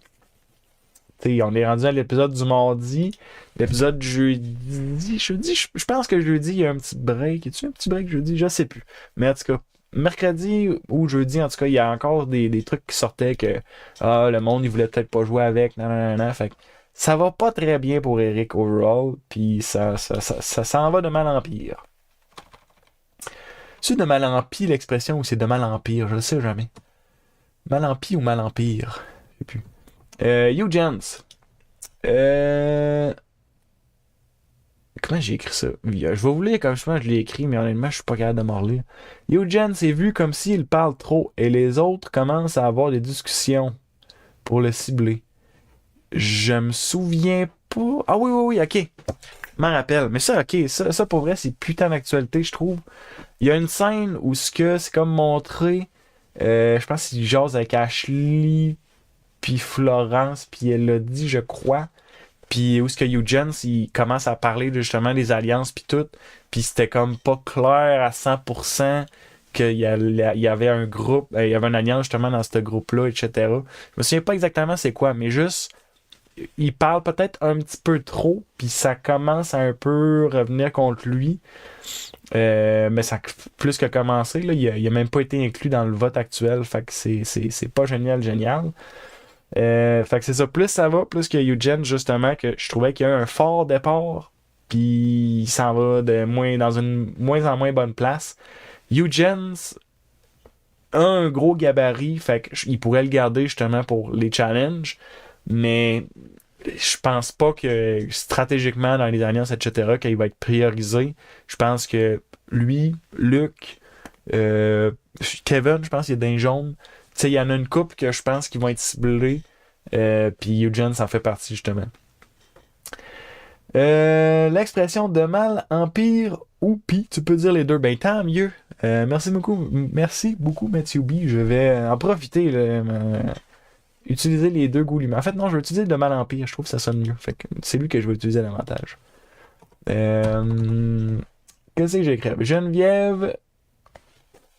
on est rendu à l'épisode du mardi, l'épisode du jeudi, je pense que jeudi il y a un petit break, y a-tu un petit break jeudi, je sais plus, mais en tout cas mercredi ou jeudi en tout cas il y a encore des trucs qui sortaient que le monde il voulait peut-être pas jouer avec, fait que ça va pas très bien pour Eric overall, puis ça s'en va de mal en pire. C'est de mal en pire l'expression ou c'est de mal en pire, je le sais jamais. Mal en pire ou mal en pire, je sais plus. Eugence. Comment j'ai écrit ça? Je vais vous lire comme je l'ai écrit, mais honnêtement, je suis pas capable de m'en relire. Eugence est vu comme s'il parle trop et les autres commencent à avoir des discussions pour le cibler. Je me souviens pas. Ah oui, ok. Je m'en rappelle. Mais ça, ok, ça pour vrai, c'est putain d'actualité, je trouve. Il y a une scène où c'est comme montré. Je pense qu'il jase avec Ashley, puis Florence, puis elle l'a dit, je crois. Puis où est-ce que Eugence, il commence à parler justement des alliances, puis tout. Puis c'était comme pas clair à 100% qu'il y avait un groupe, il y avait une alliance justement dans ce groupe-là, etc. Je me souviens pas exactement c'est quoi, mais juste. il parle peut-être un petit peu trop, puis ça commence à un peu revenir contre lui. Mais ça a plus que commencé, là. Il a même pas été inclus dans le vote actuel, fait que c'est pas génial. Fait que c'est ça, plus ça va, plus que Eugene, justement, que je trouvais qu'il y a eu un fort départ, puis il s'en va dans une moins en moins bonne place. Eugene a un gros gabarit, fait qu'il pourrait le garder justement pour les challenges, mais je pense pas que stratégiquement dans les alliances, etc., qu'il va être priorisé. Je pense que lui, Luke, euh, Kevin, je pense qu'il est d'un jaune. Tu sais, il y en a une couple que je pense qu'ils vont être ciblés. Puis Eugene, ça en fait partie, justement. L'expression de mal, empire ou pis, tu peux dire les deux. Ben, tant mieux. Merci beaucoup, Matthew B. Je vais en profiter, là, utiliser les deux goulûmes. En fait, non, je vais utiliser de mal empire. Je trouve que ça sonne mieux. Fait que c'est lui que je vais utiliser davantage. Qu'est-ce que j'ai écrit? Geneviève,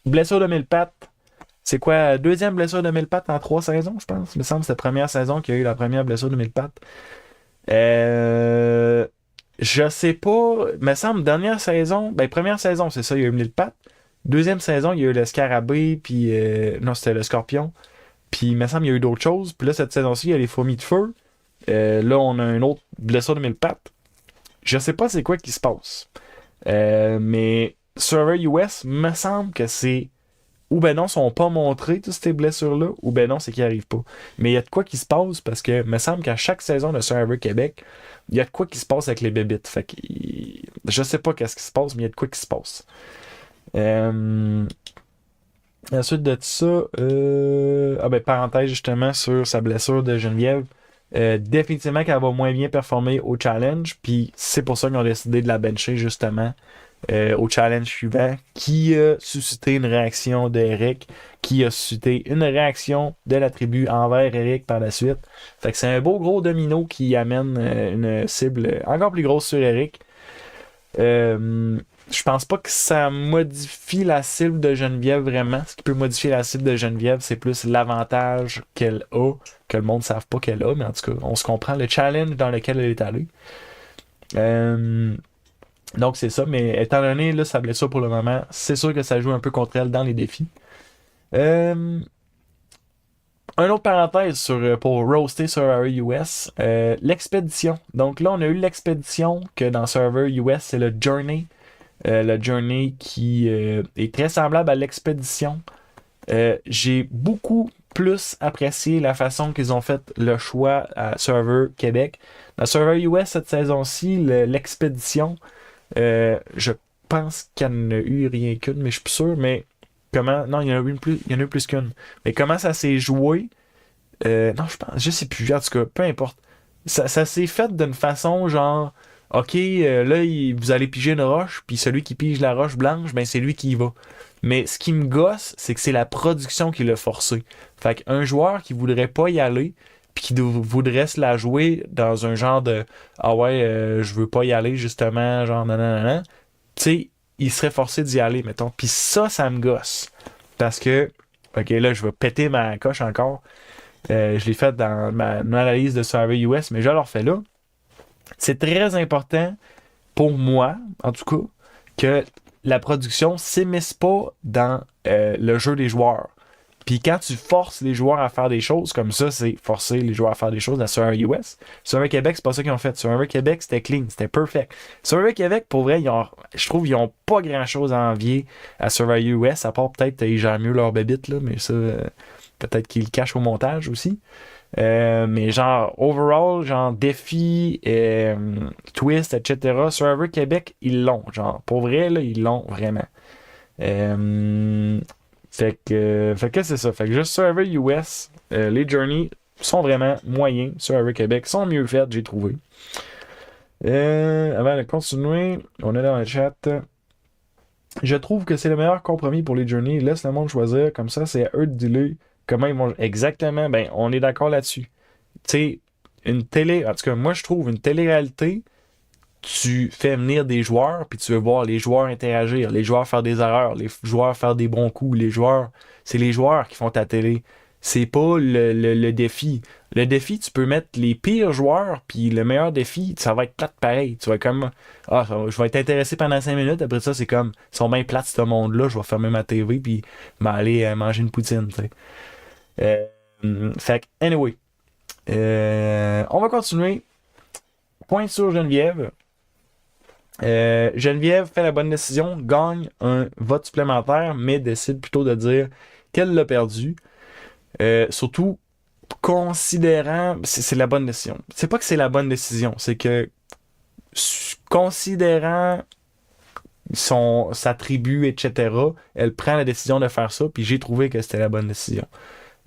blessure de mille pattes. C'est quoi, deuxième blessure de mille pattes en 3 saisons, je pense? Il me semble que c'est la première saison qu'il y a eu la première blessure de mille pattes. Je sais pas. Il me semble, dernière saison, ben première saison, c'est ça, il y a eu mille pattes. Deuxième saison, il y a eu le scarabée, puis non, c'était le scorpion. Puis il me semble qu'il y a eu d'autres choses. Puis là, cette saison-ci, il y a les fourmis de feu. Là, on a une autre blessure de mille pattes. Je sais pas c'est quoi qui se passe. Mais Survivor US, me semble que c'est ou ben non, sont pas montrés toutes ces blessures-là, ou ben non, c'est qu'ils arrivent pas. Mais il y a de quoi qui se passe parce que me semble qu'à chaque saison de Survivor Québec, il y a de quoi qui se passe avec les bébites. Fait que je sais pas qu'est-ce qui se passe, mais il y a de quoi qui se passe. Ensuite de ça, parenthèse justement sur sa blessure de Geneviève. Définitivement qu'elle va moins bien performer au challenge, puis c'est pour ça qu'ils ont décidé de la bencher justement au challenge suivant, qui a suscité une réaction d'Eric, qui a suscité une réaction de la tribu envers Eric par la suite. Fait que c'est un beau gros domino qui amène une cible encore plus grosse sur Eric. Je pense pas que ça modifie la cible de Geneviève vraiment. Ce qui peut modifier la cible de Geneviève, c'est plus l'avantage qu'elle a, que le monde ne savent pas qu'elle a, mais en tout cas, on se comprend le challenge dans lequel elle est allée. Donc c'est ça, mais étant donné là, sa blessure pour le moment, c'est sûr que ça joue un peu contre elle dans les défis. Un autre parenthèse pour roaster Survivor US, l'expédition. Donc là, on a eu l'expédition que dans Survivor US, c'est le Journey. Le Journey qui est très semblable à l'expédition. J'ai beaucoup plus apprécié la façon qu'ils ont fait le choix à Survivor Québec. Dans Survivor US, cette saison-ci, l'expédition, je pense qu'il n'y en a eu rien qu'une, mais je suis plus sûr, mais comment. Non, il y en a eu plus qu'une. Mais comment ça s'est joué? Non, je sais plus. En tout cas, peu importe. Ça s'est fait d'une façon genre. OK, là, vous allez piger une roche, puis celui qui pige la roche blanche, ben c'est lui qui y va. Mais ce qui me gosse, c'est que c'est la production qui l'a forcé. Fait qu'un joueur qui voudrait pas y aller, puis qui voudrait se la jouer dans un genre de ah ouais, je veux pas y aller, justement, genre nanana, tu sais, il serait forcé d'y aller, mettons. Puis ça me gosse. Parce que, OK, là, je vais péter ma coche encore. Je l'ai fait dans ma analyse de Survivor US, mais je le refais là. C'est très important pour moi, en tout cas, que la production s'émisse pas dans le jeu des joueurs. Puis quand tu forces les joueurs à faire des choses comme ça, c'est forcer les joueurs à faire des choses à Survivor US. Survivor Québec, c'est pas ça qu'ils ont fait. Survivor Québec, c'était clean, c'était perfect. Survivor Québec, pour vrai, je trouve qu'ils ont pas grand chose à envier à Survivor US, à part peut-être ils gèrent mieux leur bébite, là, mais ça, peut-être qu'ils le cachent au montage aussi. Mais genre, overall, genre, défi, twist, etc. Survivor Québec, ils l'ont. Genre, pour vrai, là, ils l'ont vraiment. Fait que c'est ça. Fait que juste Survivor US, les Journeys sont vraiment moyens. Survivor Québec sont mieux faites, j'ai trouvé. Avant de continuer, on est dans le chat. Je trouve que c'est le meilleur compromis pour les Journeys. Laisse le monde choisir. Comme ça, c'est à eux de dealer comment ils vont. Exactement. Ben, on est d'accord là-dessus. Tu sais, une télé. En tout cas, moi, je trouve une télé-réalité. Tu fais venir des joueurs, puis tu veux voir les joueurs interagir, les joueurs faire des erreurs, les joueurs faire des bons coups, c'est les joueurs qui font ta télé. c'est pas le défi. Le défi, tu peux mettre les pires joueurs, puis le meilleur défi, ça va être plate pareil. Tu vas comme, je vais être intéressé pendant 5 minutes, après ça, c'est comme, ils sont bien plates, ce monde-là, je vais fermer ma TV, puis m'aller manger une poutine, tu sais. Fait que, anyway, on va continuer. Point sur Geneviève. Geneviève fait la bonne décision, gagne un vote supplémentaire, mais décide plutôt de dire qu'elle l'a perdu. Surtout, considérant... C'est la bonne décision. C'est pas que c'est la bonne décision, c'est que considérant sa tribu, etc., elle prend la décision de faire ça, puis j'ai trouvé que c'était la bonne décision.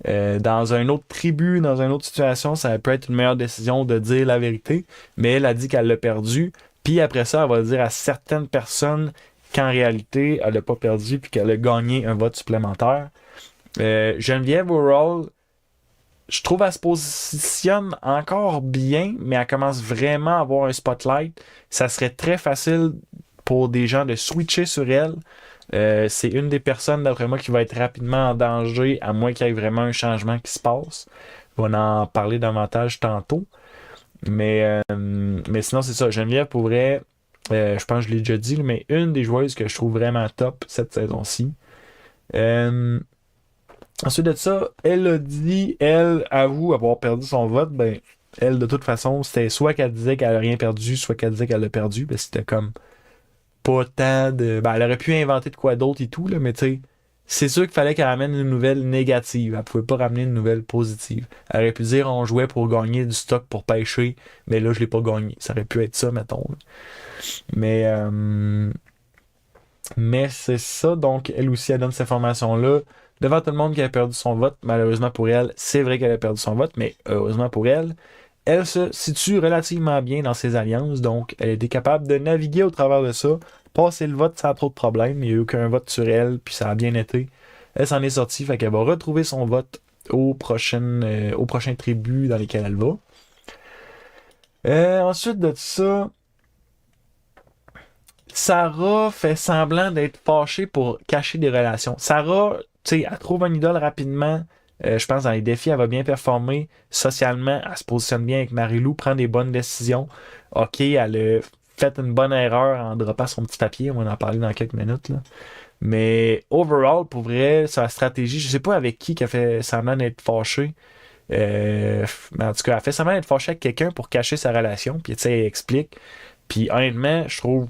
Dans une autre tribu, dans une autre situation, ça peut être une meilleure décision de dire la vérité, mais elle a dit qu'elle l'a perdu, puis après ça, elle va dire à certaines personnes qu'en réalité, elle l'a pas perdu, puis qu'elle a gagné un vote supplémentaire. Geneviève Overall, je trouve qu'elle se positionne encore bien, mais elle commence vraiment à avoir un spotlight. Ça serait très facile pour des gens de switcher sur elle. C'est une des personnes, d'après moi, qui va être rapidement en danger, à moins qu'il y ait vraiment un changement qui se passe. On va en parler davantage tantôt. Mais sinon, c'est ça. Geneviève pourrait, je pense que je l'ai déjà dit, mais une des joueuses que je trouve vraiment top cette saison-ci. Ensuite de ça, elle avoue avoir perdu son vote. Ben, elle, de toute façon, c'était soit qu'elle disait qu'elle n'a rien perdu, soit qu'elle disait qu'elle l'a perdu. Ben, c'était comme pas tant de. Ben, elle aurait pu inventer de quoi d'autre et tout, là, mais tu sais, c'est sûr qu'il fallait qu'elle ramène une nouvelle négative. Elle pouvait pas ramener une nouvelle positive. Elle aurait pu dire on jouait pour gagner du stock pour pêcher, mais là, je l'ai pas gagné. Ça aurait pu être ça, mettons. Là. Mais c'est ça, donc elle aussi, elle donne cette information-là devant tout le monde qui a perdu son vote. Malheureusement pour elle, c'est vrai qu'elle a perdu son vote, mais heureusement pour elle, elle se situe relativement bien dans ses alliances, donc elle était capable de naviguer au travers de ça, passer le vote sans trop de problèmes, il n'y a eu aucun vote sur elle, puis ça a bien été. Elle s'en est sortie, fait qu'elle va retrouver son vote aux prochaines tribus dans lesquelles elle va. Ensuite de ça, Sarah fait semblant d'être fâchée pour cacher des relations. Sarah, tu sais, elle trouve un idole rapidement. Je pense dans les défis, elle va bien performer. Socialement, elle se positionne bien avec Marie-Lou, prend des bonnes décisions. OK, elle a fait une bonne erreur en droppant son petit papier. On va en parler dans quelques minutes. Là. Mais overall, pour vrai, sa stratégie, je sais pas avec qui a fait semblant d'être fâchée. Mais en tout cas, elle fait semblant d'être fâchée avec quelqu'un pour cacher sa relation. Puis tu sais, elle explique. Puis honnêtement, je trouve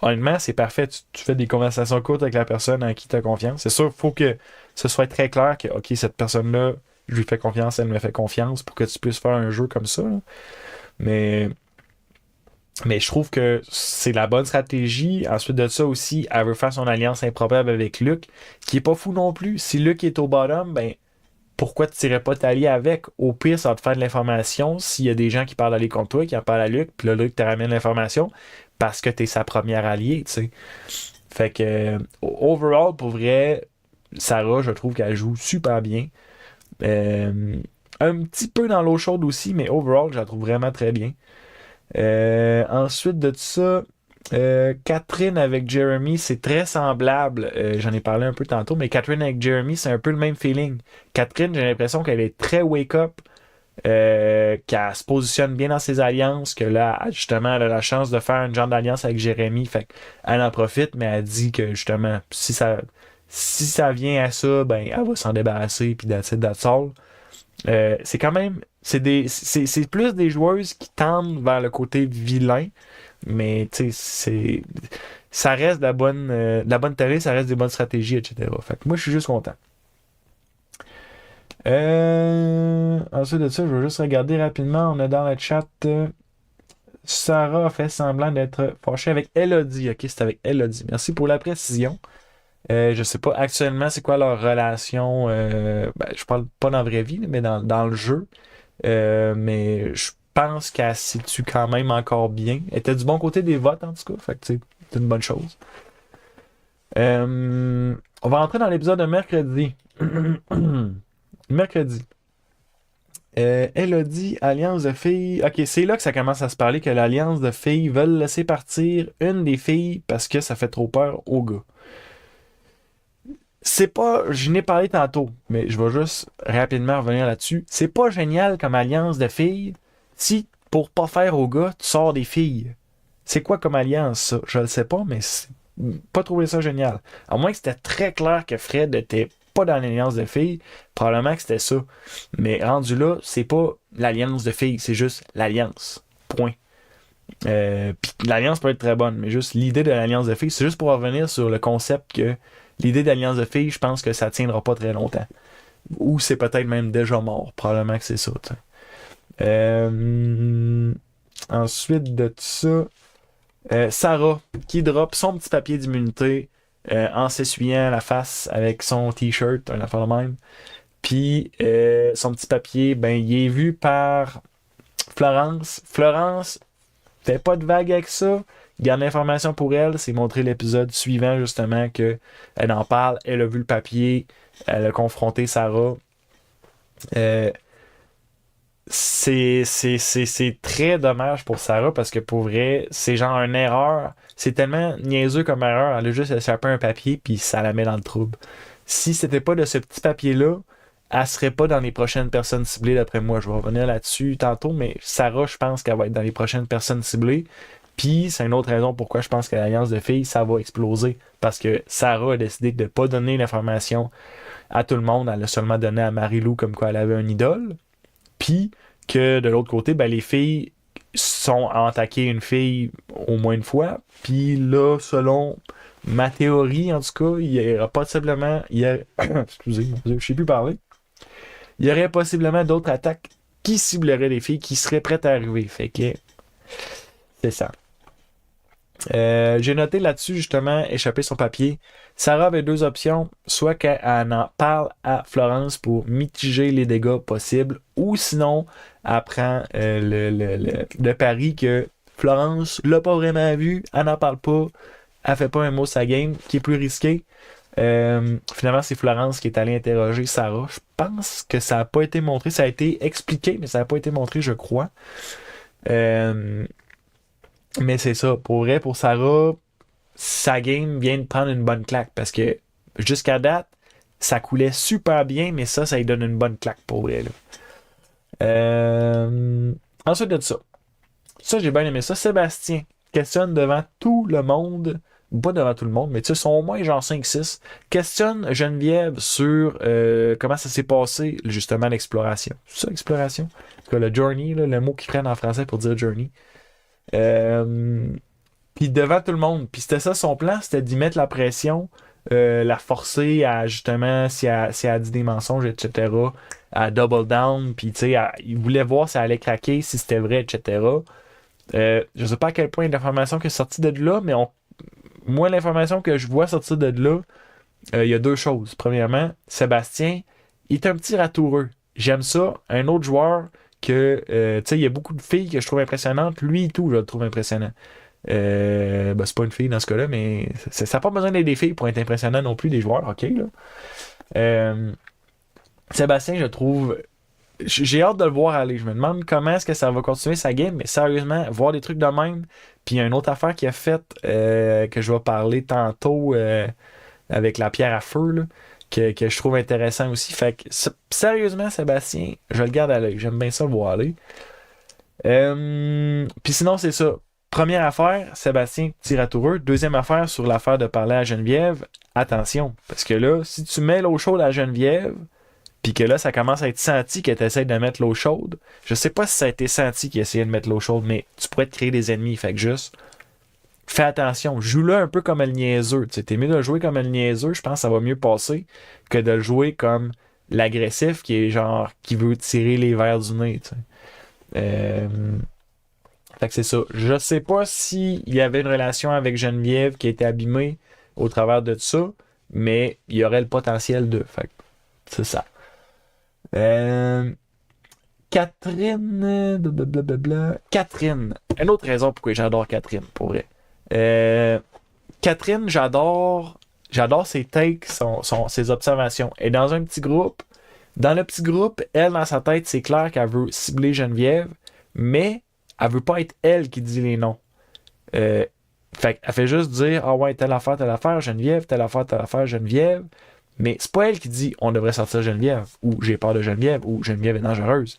honnêtement, c'est parfait. Tu fais des conversations courtes avec la personne en qui tu as confiance. C'est sûr, il faut que ce soit très clair que, OK, cette personne-là, je lui fais confiance, elle me fait confiance pour que tu puisses faire un jeu comme ça. Là. Mais, mais je trouve que c'est la bonne stratégie. Ensuite de ça aussi, elle veut faire son alliance improbable avec Luc, qui est pas fou non plus. Si Luc est au bottom, ben pourquoi tu n'irais pas t'allier avec? Au pire, ça va te faire de l'information. S'il y a des gens qui parlent d'aller contre toi, qui en parlent à Luc, puis là, Luc te ramène l'information parce que t'es sa première alliée, tu sais. Fait que, overall, pour vrai, Sarah, je trouve qu'elle joue super bien. Un petit peu dans l'eau chaude aussi, mais overall, je la trouve vraiment très bien. Ensuite de ça, Catherine avec Jeremy, c'est très semblable. J'en ai parlé un peu tantôt, mais Catherine avec Jeremy, c'est un peu le même feeling. Catherine, j'ai l'impression qu'elle est très wake-up, qu'elle se positionne bien dans ses alliances, que là, justement, elle a la chance de faire une genre d'alliance avec Jérémy. Fait qu'elle en profite, mais elle dit que justement, si ça vient à ça, ben, elle va s'en débarrasser, puis that's all. C'est quand même. C'est plus des joueuses qui tendent vers le côté vilain. Mais tu sais, ça reste de la bonne télé, ça reste des bonnes stratégies, etc. Fait que moi, je suis juste content. Ensuite de ça, je vais juste regarder rapidement. On a dans le chat. Sarah a fait semblant d'être fâchée avec Elodie. Ok, c'est avec Elodie. Merci pour la précision. Je sais pas actuellement c'est quoi leur relation. Je parle pas dans la vraie vie, mais dans le jeu. Mais je pense qu'elle se situe quand même encore bien. Elle était du bon côté des votes, en tout cas. Fait que c'est une bonne chose. On va rentrer dans l'épisode de mercredi. Mercredi. Elodie, Alliance de filles. Ok, c'est là que ça commence à se parler que l'Alliance de filles veulent laisser partir une des filles parce que ça fait trop peur aux gars. c'est pas, je n'ai parlé tantôt, mais je vais juste rapidement revenir là-dessus. C'est pas génial comme alliance de filles si, pour pas faire au gars, tu sors des filles. C'est quoi comme alliance, ça? Je le sais pas, mais c'est pas trouvé ça génial. À moins que c'était très clair que Fred était pas dans l'alliance de filles, probablement que c'était ça. Mais rendu là, c'est pas l'alliance de filles, c'est juste l'alliance. Point. Puis l'alliance peut être très bonne, mais juste l'idée de l'alliance de filles, c'est juste pour revenir sur le concept que l'idée d'alliance de filles, je pense que ça tiendra pas très longtemps. Ou c'est peut-être même déjà mort. Probablement que c'est ça. Ensuite de ça, Sarah qui drop son petit papier d'immunité en s'essuyant la face avec son t-shirt, un affaire de même. Puis son petit papier, ben il est vu par Florence. Florence fait pas de vague avec ça. Garde l'information pour elle. C'est montrer l'épisode suivant, justement, que elle en parle. Elle a vu le papier. Elle a confronté Sarah. Euh, c'est très dommage pour Sarah parce que pour vrai, c'est genre une erreur. C'est tellement niaiseux comme erreur. Elle a juste échappé un papier puis ça la met dans le trouble. Si c'était pas de ce petit papier-là, elle serait pas dans les prochaines personnes ciblées d'après moi. Je vais revenir là-dessus tantôt, mais Sarah, je pense qu'elle va être dans les prochaines personnes ciblées. Puis c'est une autre raison pourquoi je pense que l'alliance de filles, ça va exploser. Parce que Sarah a décidé de ne pas donner l'information à tout le monde. Elle a seulement donné à Marie-Lou comme quoi elle avait un idole. Puis que de l'autre côté, ben, les filles sont attaquées une fille au moins une fois. Puis là, selon ma théorie, en tout cas, il y aura possiblement. Excusez, je sais plus parler. Il y aurait possiblement d'autres attaques qui cibleraient les filles qui seraient prêtes à arriver. Fait que c'est ça. J'ai noté là-dessus, justement, échapper son papier. Sarah avait deux options. Soit qu'elle en parle à Florence pour mitiger les dégâts possibles, ou sinon, elle prend le pari que Florence l'a pas vraiment vu, elle n'en parle pas, elle fait pas un mot sa game, qui est plus risqué. Finalement, c'est Florence qui est allée interroger Sarah. Je pense que ça n'a pas été montré. Ça a été expliqué, mais ça n'a pas été montré, je crois. Mais c'est ça. Pour vrai, pour Sarah, sa game vient de prendre une bonne claque parce que jusqu'à date, ça coulait super bien, mais ça lui donne une bonne claque pour vrai. Là. Ensuite de ça. Ça, j'ai bien aimé ça. Sébastien questionne devant tout le monde. Pas devant tout le monde, mais tu sais, sont au moins genre 5-6. Questionne Geneviève sur comment ça s'est passé, justement, l'exploration. C'est ça, l'exploration? En tout cas, le journey, là, le mot qu'ils prennent en français pour dire journey. Euh, Puis devant tout le monde. Puis c'était ça son plan, c'était d'y mettre la pression, la forcer à justement, si elle a dit des mensonges, etc., à double down. Puis tu sais, il voulait voir si elle allait craquer, si c'était vrai, etc. Je sais pas à quel point l'information qui est sortie de là, mais moi, l'information que je vois sortir de là, il y a deux choses. Premièrement, Sébastien, il est un petit ratoureux. J'aime ça. Un autre joueur que, tu sais, il y a beaucoup de filles que je trouve impressionnantes. Lui et tout, je le trouve impressionnant. C'est pas une fille dans ce cas-là, mais ça n'a pas besoin d'être des filles pour être impressionnant non plus, des joueurs, ok, là. Euh, Sébastien, je trouve. J'ai hâte de le voir aller. Je me demande comment est-ce que ça va continuer sa game, mais sérieusement, voir des trucs de même. Puis il y a une autre affaire qu'il a faite que je vais parler tantôt avec la pierre à feu, là, que je trouve intéressant aussi. Fait que sérieusement, Sébastien, je le garde à l'œil. J'aime bien ça le voir aller. Puis sinon, c'est ça. Première affaire, Sébastien Tiratoureux. Deuxième affaire, sur l'affaire de parler à Geneviève. Attention, parce que là, si tu mets l'eau chaude à Geneviève, puis que là, ça commence à être senti que tu essaies de mettre l'eau chaude, je sais pas si ça a été senti qu'il essayait de mettre l'eau chaude, mais tu pourrais te créer des ennemis. Fait que juste, fais attention. Joue-le un peu comme le niaiseux. Tu sais, t'es mieux de le jouer comme le niaiseux, je pense que ça va mieux passer que de le jouer comme l'agressif qui est genre, qui veut tirer les verres du nez, tu sais. Euh, Fait que c'est ça. Je sais pas s'il y avait une relation avec Geneviève qui a été abîmée au travers de ça, mais il y aurait le potentiel de. Fait que c'est ça. Euh, Catherine. Blablabla. Catherine. Une autre raison pourquoi j'adore Catherine, pour vrai. Catherine, j'adore. J'adore ses takes, ses observations. Et dans un petit groupe, dans le petit groupe, elle, dans sa tête, c'est clair qu'elle veut cibler Geneviève, mais elle veut pas être elle qui dit les noms. Fait qu'elle fait juste dire ah ouais, telle affaire, Geneviève, telle affaire, Geneviève. Mais c'est pas elle qui dit on devrait sortir Geneviève, ou j'ai peur de Geneviève, ou Geneviève est dangereuse.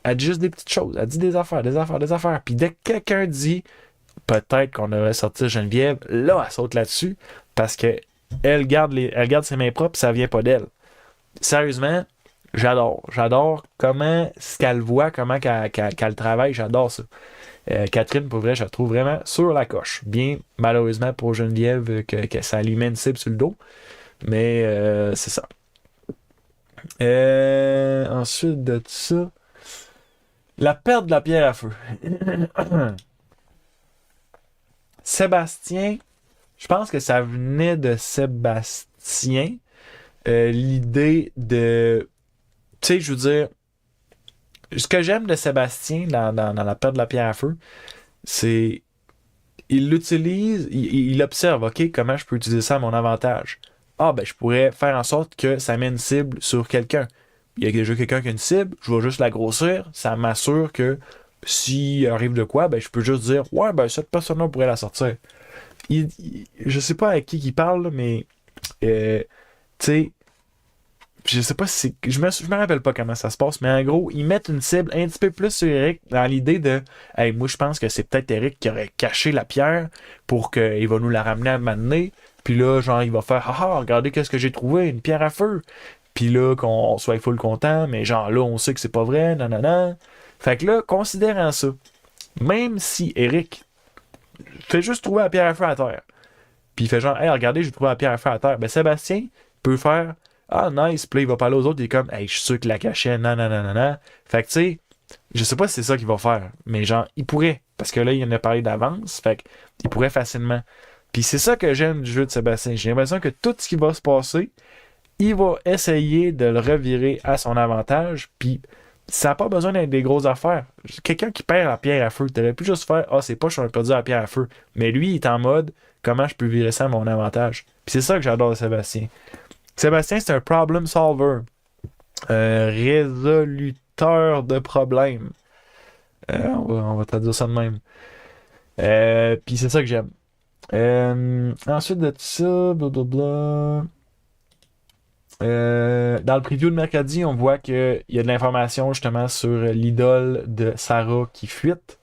Elle dit juste des petites choses. Elle dit des affaires, des affaires, des affaires. Puis dès que quelqu'un dit peut-être qu'on devrait sortir Geneviève, là, elle saute là-dessus parce que elle garde ses mains propres, ça vient pas d'elle. Sérieusement, j'adore. J'adore comment ce qu'elle voit, comment qu'elle travaille, j'adore ça. Catherine, pour vrai, je la trouve vraiment sur la coche. Bien, malheureusement pour Geneviève, que ça lui met une cible sur le dos. Mais c'est ça. Ensuite de ça, la perte de la pierre à feu. Sébastien, je pense que ça venait de Sébastien. L'idée de... Tu sais, je veux dire, ce que j'aime de Sébastien dans la perte de la pierre à feu, c'est... Il l'utilise, il observe, OK, comment je peux utiliser ça à mon avantage. Ah, ben, je pourrais faire en sorte que ça met une cible sur quelqu'un. Il y a déjà quelqu'un qui a une cible, je vais juste la grossir, ça m'assure que s'il arrive de quoi, ben, je peux juste dire, ouais, ben, cette personne-là pourrait la sortir. Je sais pas avec qui il parle, là, mais, tu sais, je sais pas si je me rappelle pas comment ça se passe, mais en gros, ils mettent une cible un petit peu plus sur Eric dans l'idée de hey, moi je pense que c'est peut-être Eric qui aurait caché la pierre pour qu'il va nous la ramener à m'amener. Puis là, genre, il va faire ah, regardez qu'est-ce que j'ai trouvé, une pierre à feu. Puis là, qu'on soit full content, mais genre là, on sait que c'est pas vrai, nanana. Fait que là, considérant ça, même si Eric fait juste trouver la pierre à feu à terre, puis il fait genre, hey, regardez, j'ai trouvé la pierre à feu à terre, ben Sébastien peut faire ah, nice. Puis là, il va parler aux autres. Il est comme, hey, je suis sûr qu'il la cachait. Non, non, non, non, non. Fait que, tu sais, je sais pas si c'est ça qu'il va faire. Mais genre, il pourrait. Parce que là, il en a parlé d'avance. Fait qu'il pourrait facilement. Puis c'est ça que j'aime du jeu de Sébastien. J'ai l'impression que tout ce qui va se passer, il va essayer de le revirer à son avantage. Puis ça n'a pas besoin d'être des grosses affaires. Quelqu'un qui perd la pierre à feu, t'aurais pu juste faire, ah, c'est pas, je suis un perdu à la pierre à feu. Mais lui, il est en mode, comment je peux virer ça à mon avantage. Puis c'est ça que j'adore de Sébastien. Sébastien, c'est un problem solver. Un résoluteur de problèmes. On va traduire ça de même. Puis c'est ça que j'aime. Ensuite de ça, blablabla. Dans le preview de mercredi, on voit qu'il y a de l'information justement sur l'idole de Sarah qui fuite.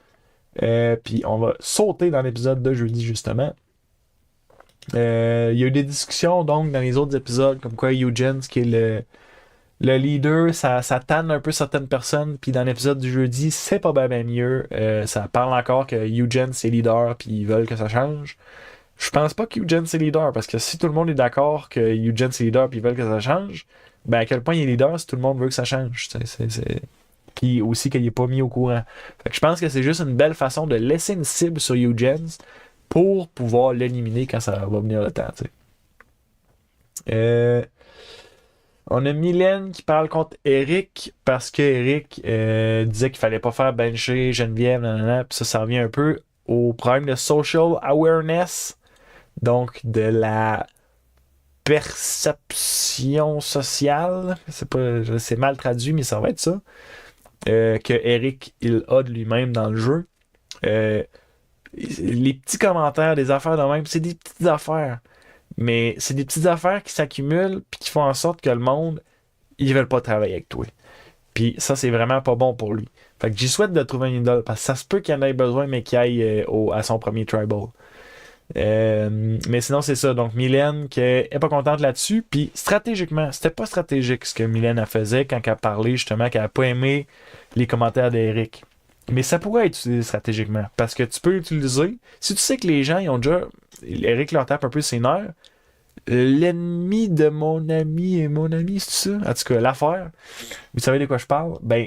Puis on va sauter dans l'épisode de jeudi justement. Il y a eu des discussions donc dans les autres épisodes comme quoi Eugene, qui est le leader, ça tanne un peu certaines personnes, puis dans l'épisode du jeudi, c'est pas bien mieux. Ça parle encore que Eugene c'est leader, puis ils veulent que ça change. Je pense pas que Eugene c'est leader, parce que si tout le monde est d'accord que Eugene c'est leader, puis ils veulent que ça change, ben à quel point il est leader si tout le monde veut que ça change. Puis aussi qu'il est pas mis au courant. Fait que je pense que c'est juste une belle façon de laisser une cible sur Eugene pour pouvoir l'éliminer quand ça va venir le temps, tu sais. On a Mylène qui parle contre Eric parce que Eric disait qu'il fallait pas faire bencher Geneviève, nanana, puis ça revient un peu au problème de social awareness, donc de la perception sociale, c'est mal traduit, mais ça va être ça, que Eric il a de lui-même dans le jeu. Les petits commentaires, des affaires de même, c'est des petites affaires. Mais c'est des petites affaires qui s'accumulent puis qui font en sorte que le monde, ils veulent pas travailler avec toi. Puis ça, c'est vraiment pas bon pour lui. Fait que j'y souhaite de trouver une idole parce que ça se peut qu'il en ait besoin, mais qu'il aille à son premier tribal. Mais sinon, c'est ça. Donc, Mylène qui est pas contente là-dessus. Puis stratégiquement, c'était pas stratégique ce que Mylène a faisait quand elle a parlé justement qu'elle a pas aimé les commentaires d'Eric. Mais ça pourrait être utilisé stratégiquement. Parce que tu peux l'utiliser. Si tu sais que les gens, ils ont déjà. Eric leur tape un peu ses nerfs. L'ennemi de mon ami et mon ami, c'est ça? En tout cas, l'affaire. Vous savez de quoi je parle? Ben,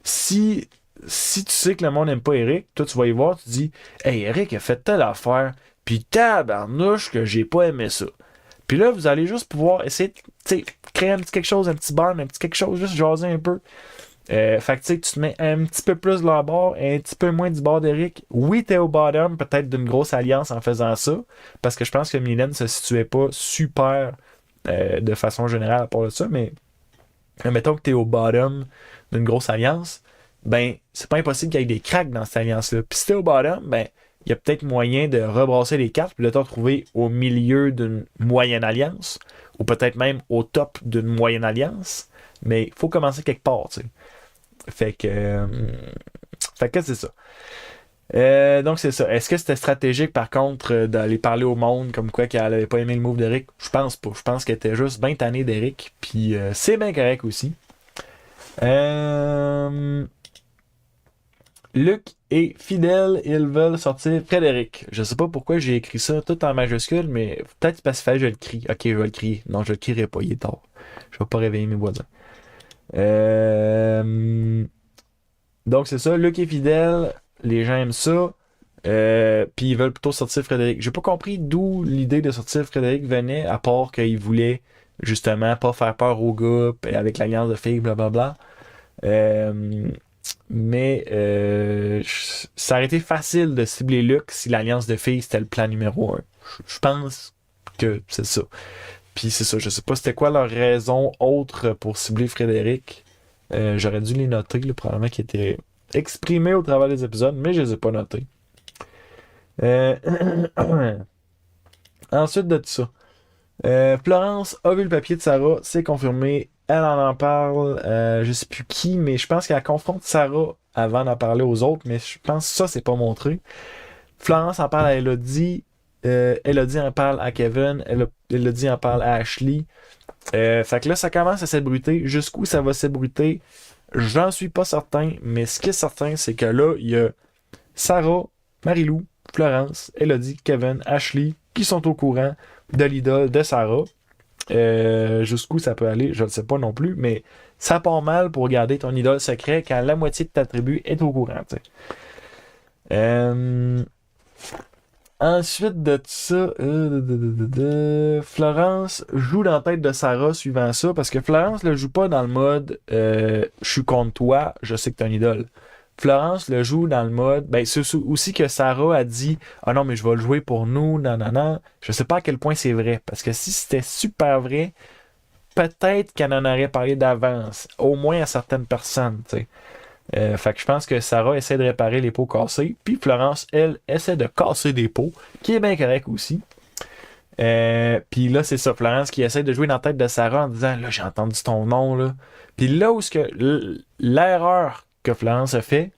si tu sais que le monde n'aime pas Eric, toi, tu vas y voir, tu dis, hey, Eric a fait telle affaire, puis tabarnouche que j'ai pas aimé ça. Puis là, vous allez juste pouvoir essayer de créer un petit quelque chose, un petit band, un petit quelque chose, juste jaser un peu. Fait que tu sais, tu te mets un petit peu plus de leur bord et un petit peu moins du bord d'Eric. Oui, t'es au bottom, peut-être d'une grosse alliance en faisant ça, parce que je pense que Mylène se situait pas super de façon générale à part de ça, mais mettons que t'es au bottom d'une grosse alliance, ben, c'est pas impossible qu'il y ait des cracks dans cette alliance-là. Puis si t'es au bottom, ben, il y a peut-être moyen de rebrasser les cartes puis de te retrouver au milieu d'une moyenne alliance ou peut-être même au top d'une moyenne alliance. Mais il faut commencer quelque part, tu sais. Fait que c'est ça. Donc c'est ça. Est-ce que c'était stratégique par contre d'aller parler au monde comme quoi qu'elle avait pas aimé le move d'Eric? Je pense pas. Je pense qu'elle était juste bien tannée d'Eric. Puis c'est bien correct aussi. Luc et Fidèle, ils veulent sortir Frédéric. Je sais pas pourquoi j'ai écrit ça tout en majuscule, mais peut-être parce qu'il fallait que je le crie. Ok, je vais le crier. Non, je le crierai pas, il est tard. Je vais pas réveiller mes voisins. Donc c'est ça, Luc et Fidèle, les gens aiment ça. Puis ils veulent plutôt sortir Frédéric. J'ai pas compris d'où l'idée de sortir Frédéric venait, à part qu'ils voulaient justement pas faire peur aux gars avec l'alliance de filles, blablabla. Mais ça aurait été facile de cibler Luc si l'alliance de filles c'était le plan numéro 1. Je pense que c'est ça. Puis c'est ça, je sais pas c'était quoi leur raison autre pour cibler Frédéric. J'aurais dû les noter, là, probablement qui étaient exprimés au travers des épisodes, mais je les ai pas notés. Ensuite de tout ça, Florence a vu le papier de Sarah, c'est confirmé. Elle en parle, je sais plus qui, mais je pense qu'elle confronte Sarah avant d'en parler aux autres, mais je pense que ça, c'est pas montré. Florence en parle à Elodie, Elodie en parle à Kevin, Elodie en parle à Ashley. Fait que là, ça commence à s'ébruiter. Jusqu'où ça va s'ébruiter, j'en suis pas certain, mais ce qui est certain, c'est que là, il y a Sarah, Marie-Lou, Florence, Elodie, Kevin, Ashley, qui sont au courant de l'idole de Sarah. Jusqu'où ça peut aller, je ne sais pas non plus, mais ça part mal pour garder ton idole secret quand la moitié de ta tribu est au courant. Ensuite de ça, Florence joue dans la tête de Sarah suivant ça, parce que Florence le joue pas dans le mode je suis contre toi, je sais que t'es un idole. Florence le joue dans le mode, ben c'est aussi que Sarah a dit ah non mais je vais le jouer pour nous, non. Je sais pas à quel point c'est vrai, parce que si c'était super vrai, peut-être qu'elle en aurait parlé d'avance, au moins à certaines personnes, tu sais. Fait que je pense que Sarah essaie de réparer les pots cassés, puis Florence, elle, essaie de casser des pots, qui est bien correct aussi. Puis là, c'est ça, Florence qui essaie de jouer dans la tête de Sarah en disant là, j'ai entendu ton nom, là. Puis là où l'erreur que Florence a fait,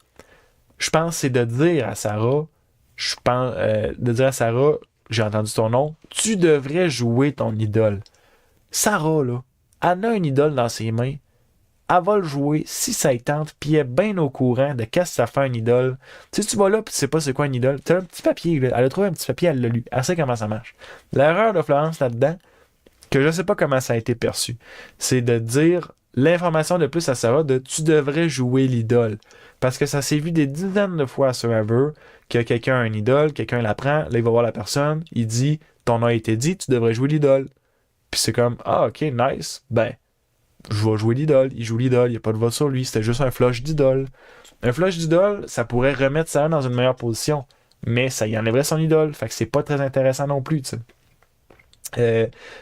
je pense, c'est de dire à Sarah, j'ai entendu ton nom, tu devrais jouer ton idole. Sarah, là, elle a une idole dans ses mains. Elle va le jouer si ça y tente, puis elle est bien au courant de qu'est-ce que ça fait une idole. Tu sais, tu vas là, puis tu sais pas c'est quoi une idole. Tu as un petit papier, là. Elle a trouvé un petit papier, elle l'a lu. Elle sait comment ça marche. L'erreur de Florence là-dedans, que je sais pas comment ça a été perçu, c'est de dire l'information de plus à Sarah de tu devrais jouer l'idole. Parce que ça s'est vu des dizaines de fois à Survivor que quelqu'un a une idole, quelqu'un l'apprend, là il va voir la personne, il dit ton nom a été dit, tu devrais jouer l'idole. Puis c'est comme ah ok, nice, ben je vais jouer l'idole, il joue l'idole, il n'y a pas de vote sur lui, c'était juste un flush d'idole. Un flush d'idole, ça pourrait remettre Sarah dans une meilleure position, mais ça y enlèverait son idole, fait que c'est pas très intéressant non plus, tu sais.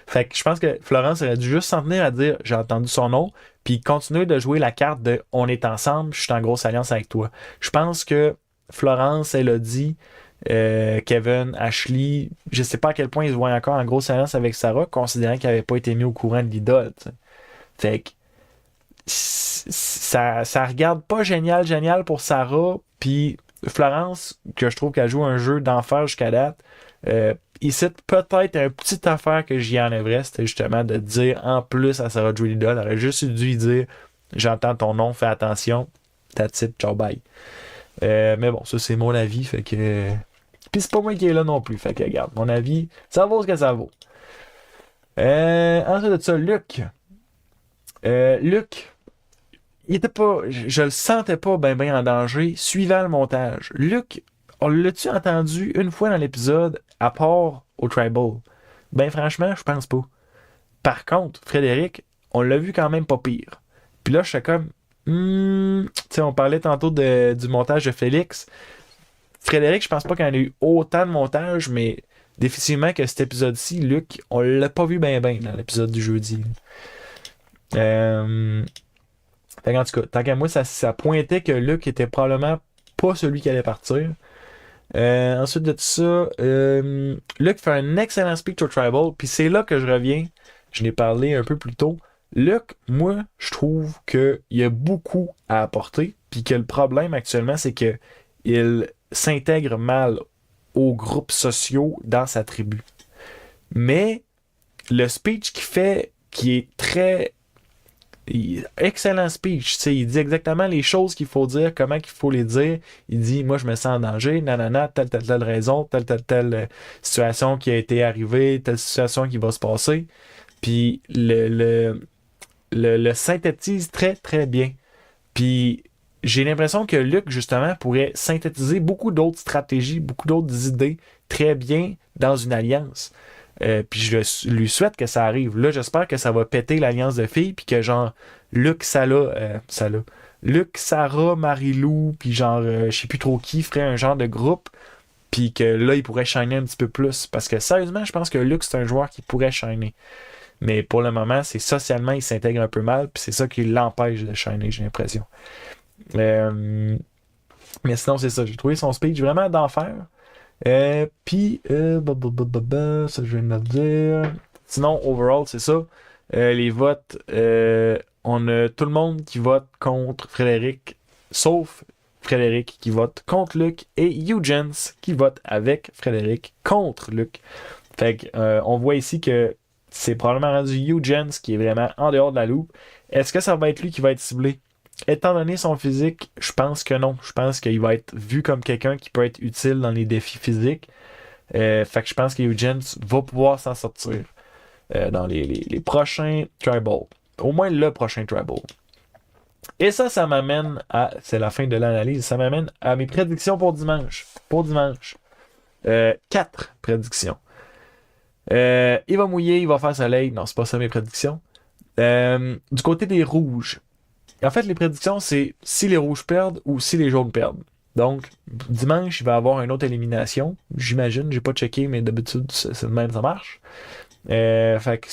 Fait que je pense que Florence aurait dû juste s'en tenir à dire j'ai entendu son nom, puis continuer de jouer la carte de on est ensemble, je suis en grosse alliance avec toi. Je pense que Florence, elle a dit Kevin, Ashley, je sais pas à quel point ils se voient encore en grosse alliance avec Sarah, considérant qu'il n'avait pas été mis au courant de l'idole. T'sais. Fait que ça regarde pas génial pour Sarah, puis Florence, que je trouve qu'elle joue un jeu d'enfer jusqu'à date. Ici, peut-être une petite affaire que j'y enlèverais, c'était justement de dire en plus à Sarah Jolie Doll, elle aurait juste dû lui dire j'entends ton nom, fais attention, that's it, ciao bye. Mais bon, ça c'est mon avis, fait que. Puis c'est pas moi qui est là non plus, fait que regarde, mon avis, ça vaut ce que ça vaut. Ensuite de ça, Luc. Luc, il était pas. Je le sentais pas ben en danger suivant le montage. Luc, on l'a-tu entendu une fois dans l'épisode, à part au Tribal? Ben franchement, je pense pas. Par contre, Frédéric, on l'a vu quand même pas pire. Puis là, je suis comme... tu sais, on parlait tantôt du montage de Félix. Frédéric, je pense pas qu'il y en a eu autant de montage, mais définitivement que cet épisode-ci, Luc, on l'a pas vu ben dans l'épisode du jeudi. En tout cas, tant qu'à moi, ça pointait que Luc était probablement pas celui qui allait partir. Ensuite de ça, Luke fait un excellent speech au Tribal, puis c'est là que je reviens. Je n'ai parlé un peu plus tôt. Luke, moi, je trouve qu'il y a beaucoup à apporter, puis que le problème actuellement, c'est que il s'intègre mal aux groupes sociaux dans sa tribu. Mais le speech qu'il fait, qui est très excellent speech, tu sais, il dit exactement les choses qu'il faut dire, comment qu'il faut les dire. Il dit, moi, je me sens en danger, nanana, telle raison, telle situation qui a été arrivée, telle situation qui va se passer. Puis le synthétise très, très bien. Puis j'ai l'impression que Luc, justement, pourrait synthétiser beaucoup d'autres stratégies, beaucoup d'autres idées très bien dans une alliance. Puis lui souhaite que ça arrive. Là, j'espère que ça va péter l'alliance de filles, puis que genre, Luc, Luc, Sarah, Marie-Lou, puis genre, je sais plus trop qui, ferait un genre de groupe, puis que là, il pourrait shiner un petit peu plus. Parce que sérieusement, je pense que Luc, c'est un joueur qui pourrait shiner. Mais pour le moment, c'est socialement, il s'intègre un peu mal, puis c'est ça qui l'empêche de shiner, j'ai l'impression. Mais sinon, c'est ça. J'ai trouvé son speech vraiment d'enfer. Puis, ça, je viens de le dire. Sinon, overall, c'est ça. Les votes, on a tout le monde qui vote contre Frédéric, sauf Frédéric qui vote contre Luc et Eugence qui vote avec Frédéric contre Luc. Fait que, on voit ici que c'est probablement rendu Eugence qui est vraiment en dehors de la loupe. Est-ce que ça va être lui qui va être ciblé? Étant donné son physique, je pense que non. Je pense qu'il va être vu comme quelqu'un qui peut être utile dans les défis physiques. Fait que je pense que Eugence va pouvoir s'en sortir dans les prochains Tribal. Au moins le prochain Tribal. Et ça m'amène à... C'est la fin de l'analyse. Ça m'amène à mes prédictions pour dimanche. Pour dimanche. 4 prédictions. Il va mouiller, il va faire soleil. Non, c'est pas ça mes prédictions. Du côté des rouges. En fait, les prédictions, c'est si les rouges perdent ou si les jaunes perdent. Donc, dimanche, il va y avoir une autre élimination. J'imagine, j'ai pas checké, mais d'habitude, c'est de même, ça marche. Fait que,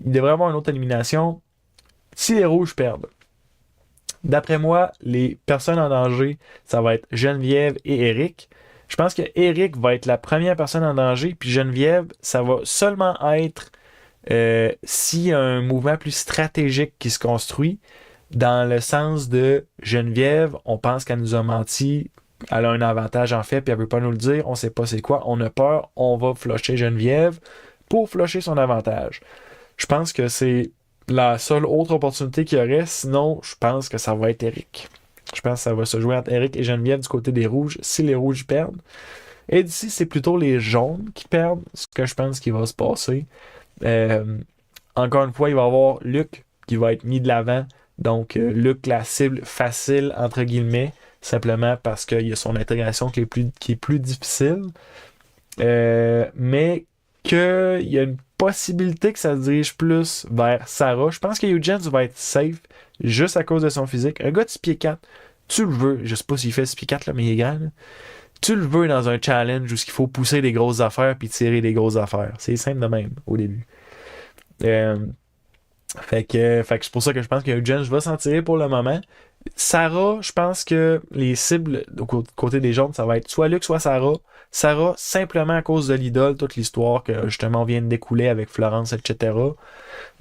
il devrait y avoir une autre élimination si les rouges perdent. D'après moi, les personnes en danger, ça va être Geneviève et Eric. Je pense que Eric va être la première personne en danger, puis Geneviève, ça va seulement être s'il y a un mouvement plus stratégique qui se construit, dans le sens de Geneviève, on pense qu'elle nous a menti, elle a un avantage en fait, puis elle veut pas nous le dire, on sait pas c'est quoi, on a peur, on va flusher Geneviève pour flusher son avantage. Je pense que c'est la seule autre opportunité qu'il y aurait, sinon je pense que ça va être Eric. Je pense que ça va se jouer entre Eric et Geneviève du côté des rouges, si les rouges perdent. Et d'ici, c'est plutôt les jaunes qui perdent, ce que je pense qu'il va se passer. Encore une fois, il va y avoir Luc qui va être mis de l'avant. Donc, Luc, la cible facile, entre guillemets, simplement parce qu'il y a son intégration qui est plus difficile. Mais qu'il y a une possibilité que ça se dirige plus vers Sarah. Je pense que Eugene va être safe juste à cause de son physique. Un gars de 6 pieds 4, tu le veux. Je sais pas s'il fait 6 pieds 4, là, mais il est grand. Là. Tu le veux dans un challenge où il faut pousser des grosses affaires puis tirer des grosses affaires. C'est simple de même au début. Fait que c'est pour ça que je pense que Eugene va s'en tirer pour le moment. Sarah, je pense que les cibles du côté des jaunes, ça va être soit Luc, soit Sarah. Sarah, simplement à cause de l'idole, toute l'histoire que justement vient de découler avec Florence, etc.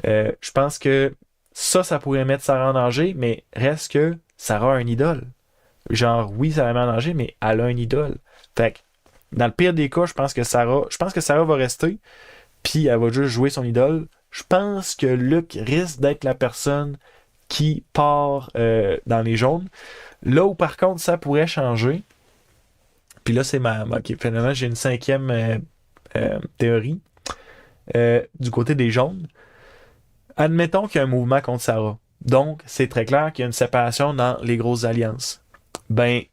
Je pense que ça pourrait mettre Sarah en danger, mais reste que Sarah a un idole. Genre, oui, ça la met en danger, mais elle a un idole. Fait que, dans le pire des cas, je pense que Sarah va rester, puis elle va juste jouer son idole. Je pense que Luc risque d'être la personne qui part dans les jaunes. Là où par contre ça pourrait changer, puis là c'est ok, finalement j'ai une 5e théorie du côté des jaunes. Admettons qu'il y a un mouvement contre Sarah. Donc c'est très clair qu'il y a une séparation dans les grosses alliances. Ben,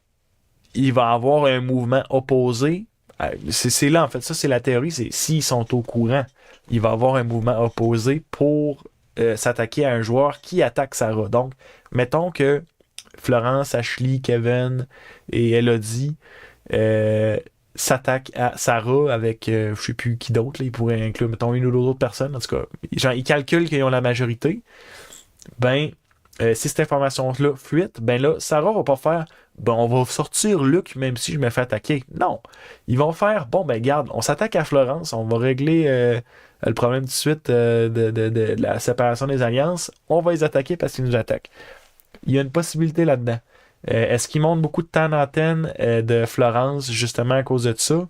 il va y avoir un mouvement opposé. C'est là en fait, ça c'est la théorie, c'est s'ils sont au courant, il va y avoir un mouvement opposé pour s'attaquer à un joueur qui attaque Sarah. Donc, mettons que Florence, Ashley, Kevin et Elodie s'attaquent à Sarah avec je sais plus qui d'autre, là, ils pourraient inclure, mettons, une ou l'autre personne. En tout cas, genre, ils calculent qu'ils ont la majorité. Ben, si cette information-là fuite, ben là, Sarah va pas faire ben on va sortir Luc même si je me fais attaquer. Non. Ils vont faire, bon ben garde, on s'attaque à Florence, on va régler le problème tout de suite de la séparation des alliances, on va les attaquer parce qu'ils nous attaquent. Il y a une possibilité là-dedans. Est-ce qu'ils montent beaucoup de temps d'antenne de Florence justement à cause de ça?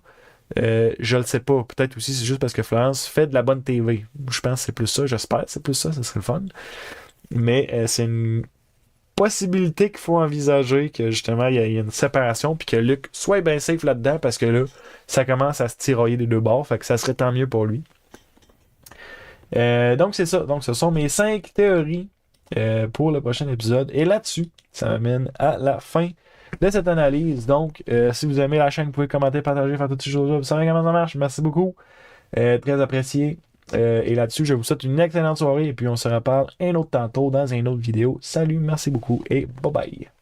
Je le sais pas. Peut-être aussi c'est juste parce que Florence fait de la bonne TV. Je pense que c'est plus ça, j'espère que c'est plus ça, ça serait le fun. Mais c'est une possibilité qu'il faut envisager que justement il y a une séparation puis que Luke soit bien safe là-dedans parce que là, ça commence à se tirailler des deux bords, fait que ça serait tant mieux pour lui. Donc c'est ça. Donc ce sont mes 5 théories pour le prochain épisode. Et là-dessus, ça m'amène à la fin de cette analyse. Donc, si vous aimez la chaîne, vous pouvez commenter, partager, faire toutes ces choses-là. Vous savez comment ça marche. Merci beaucoup. Très apprécié. Et là-dessus, je vous souhaite une excellente soirée et puis on se reparle un autre tantôt dans une autre vidéo. Salut, merci beaucoup et bye bye.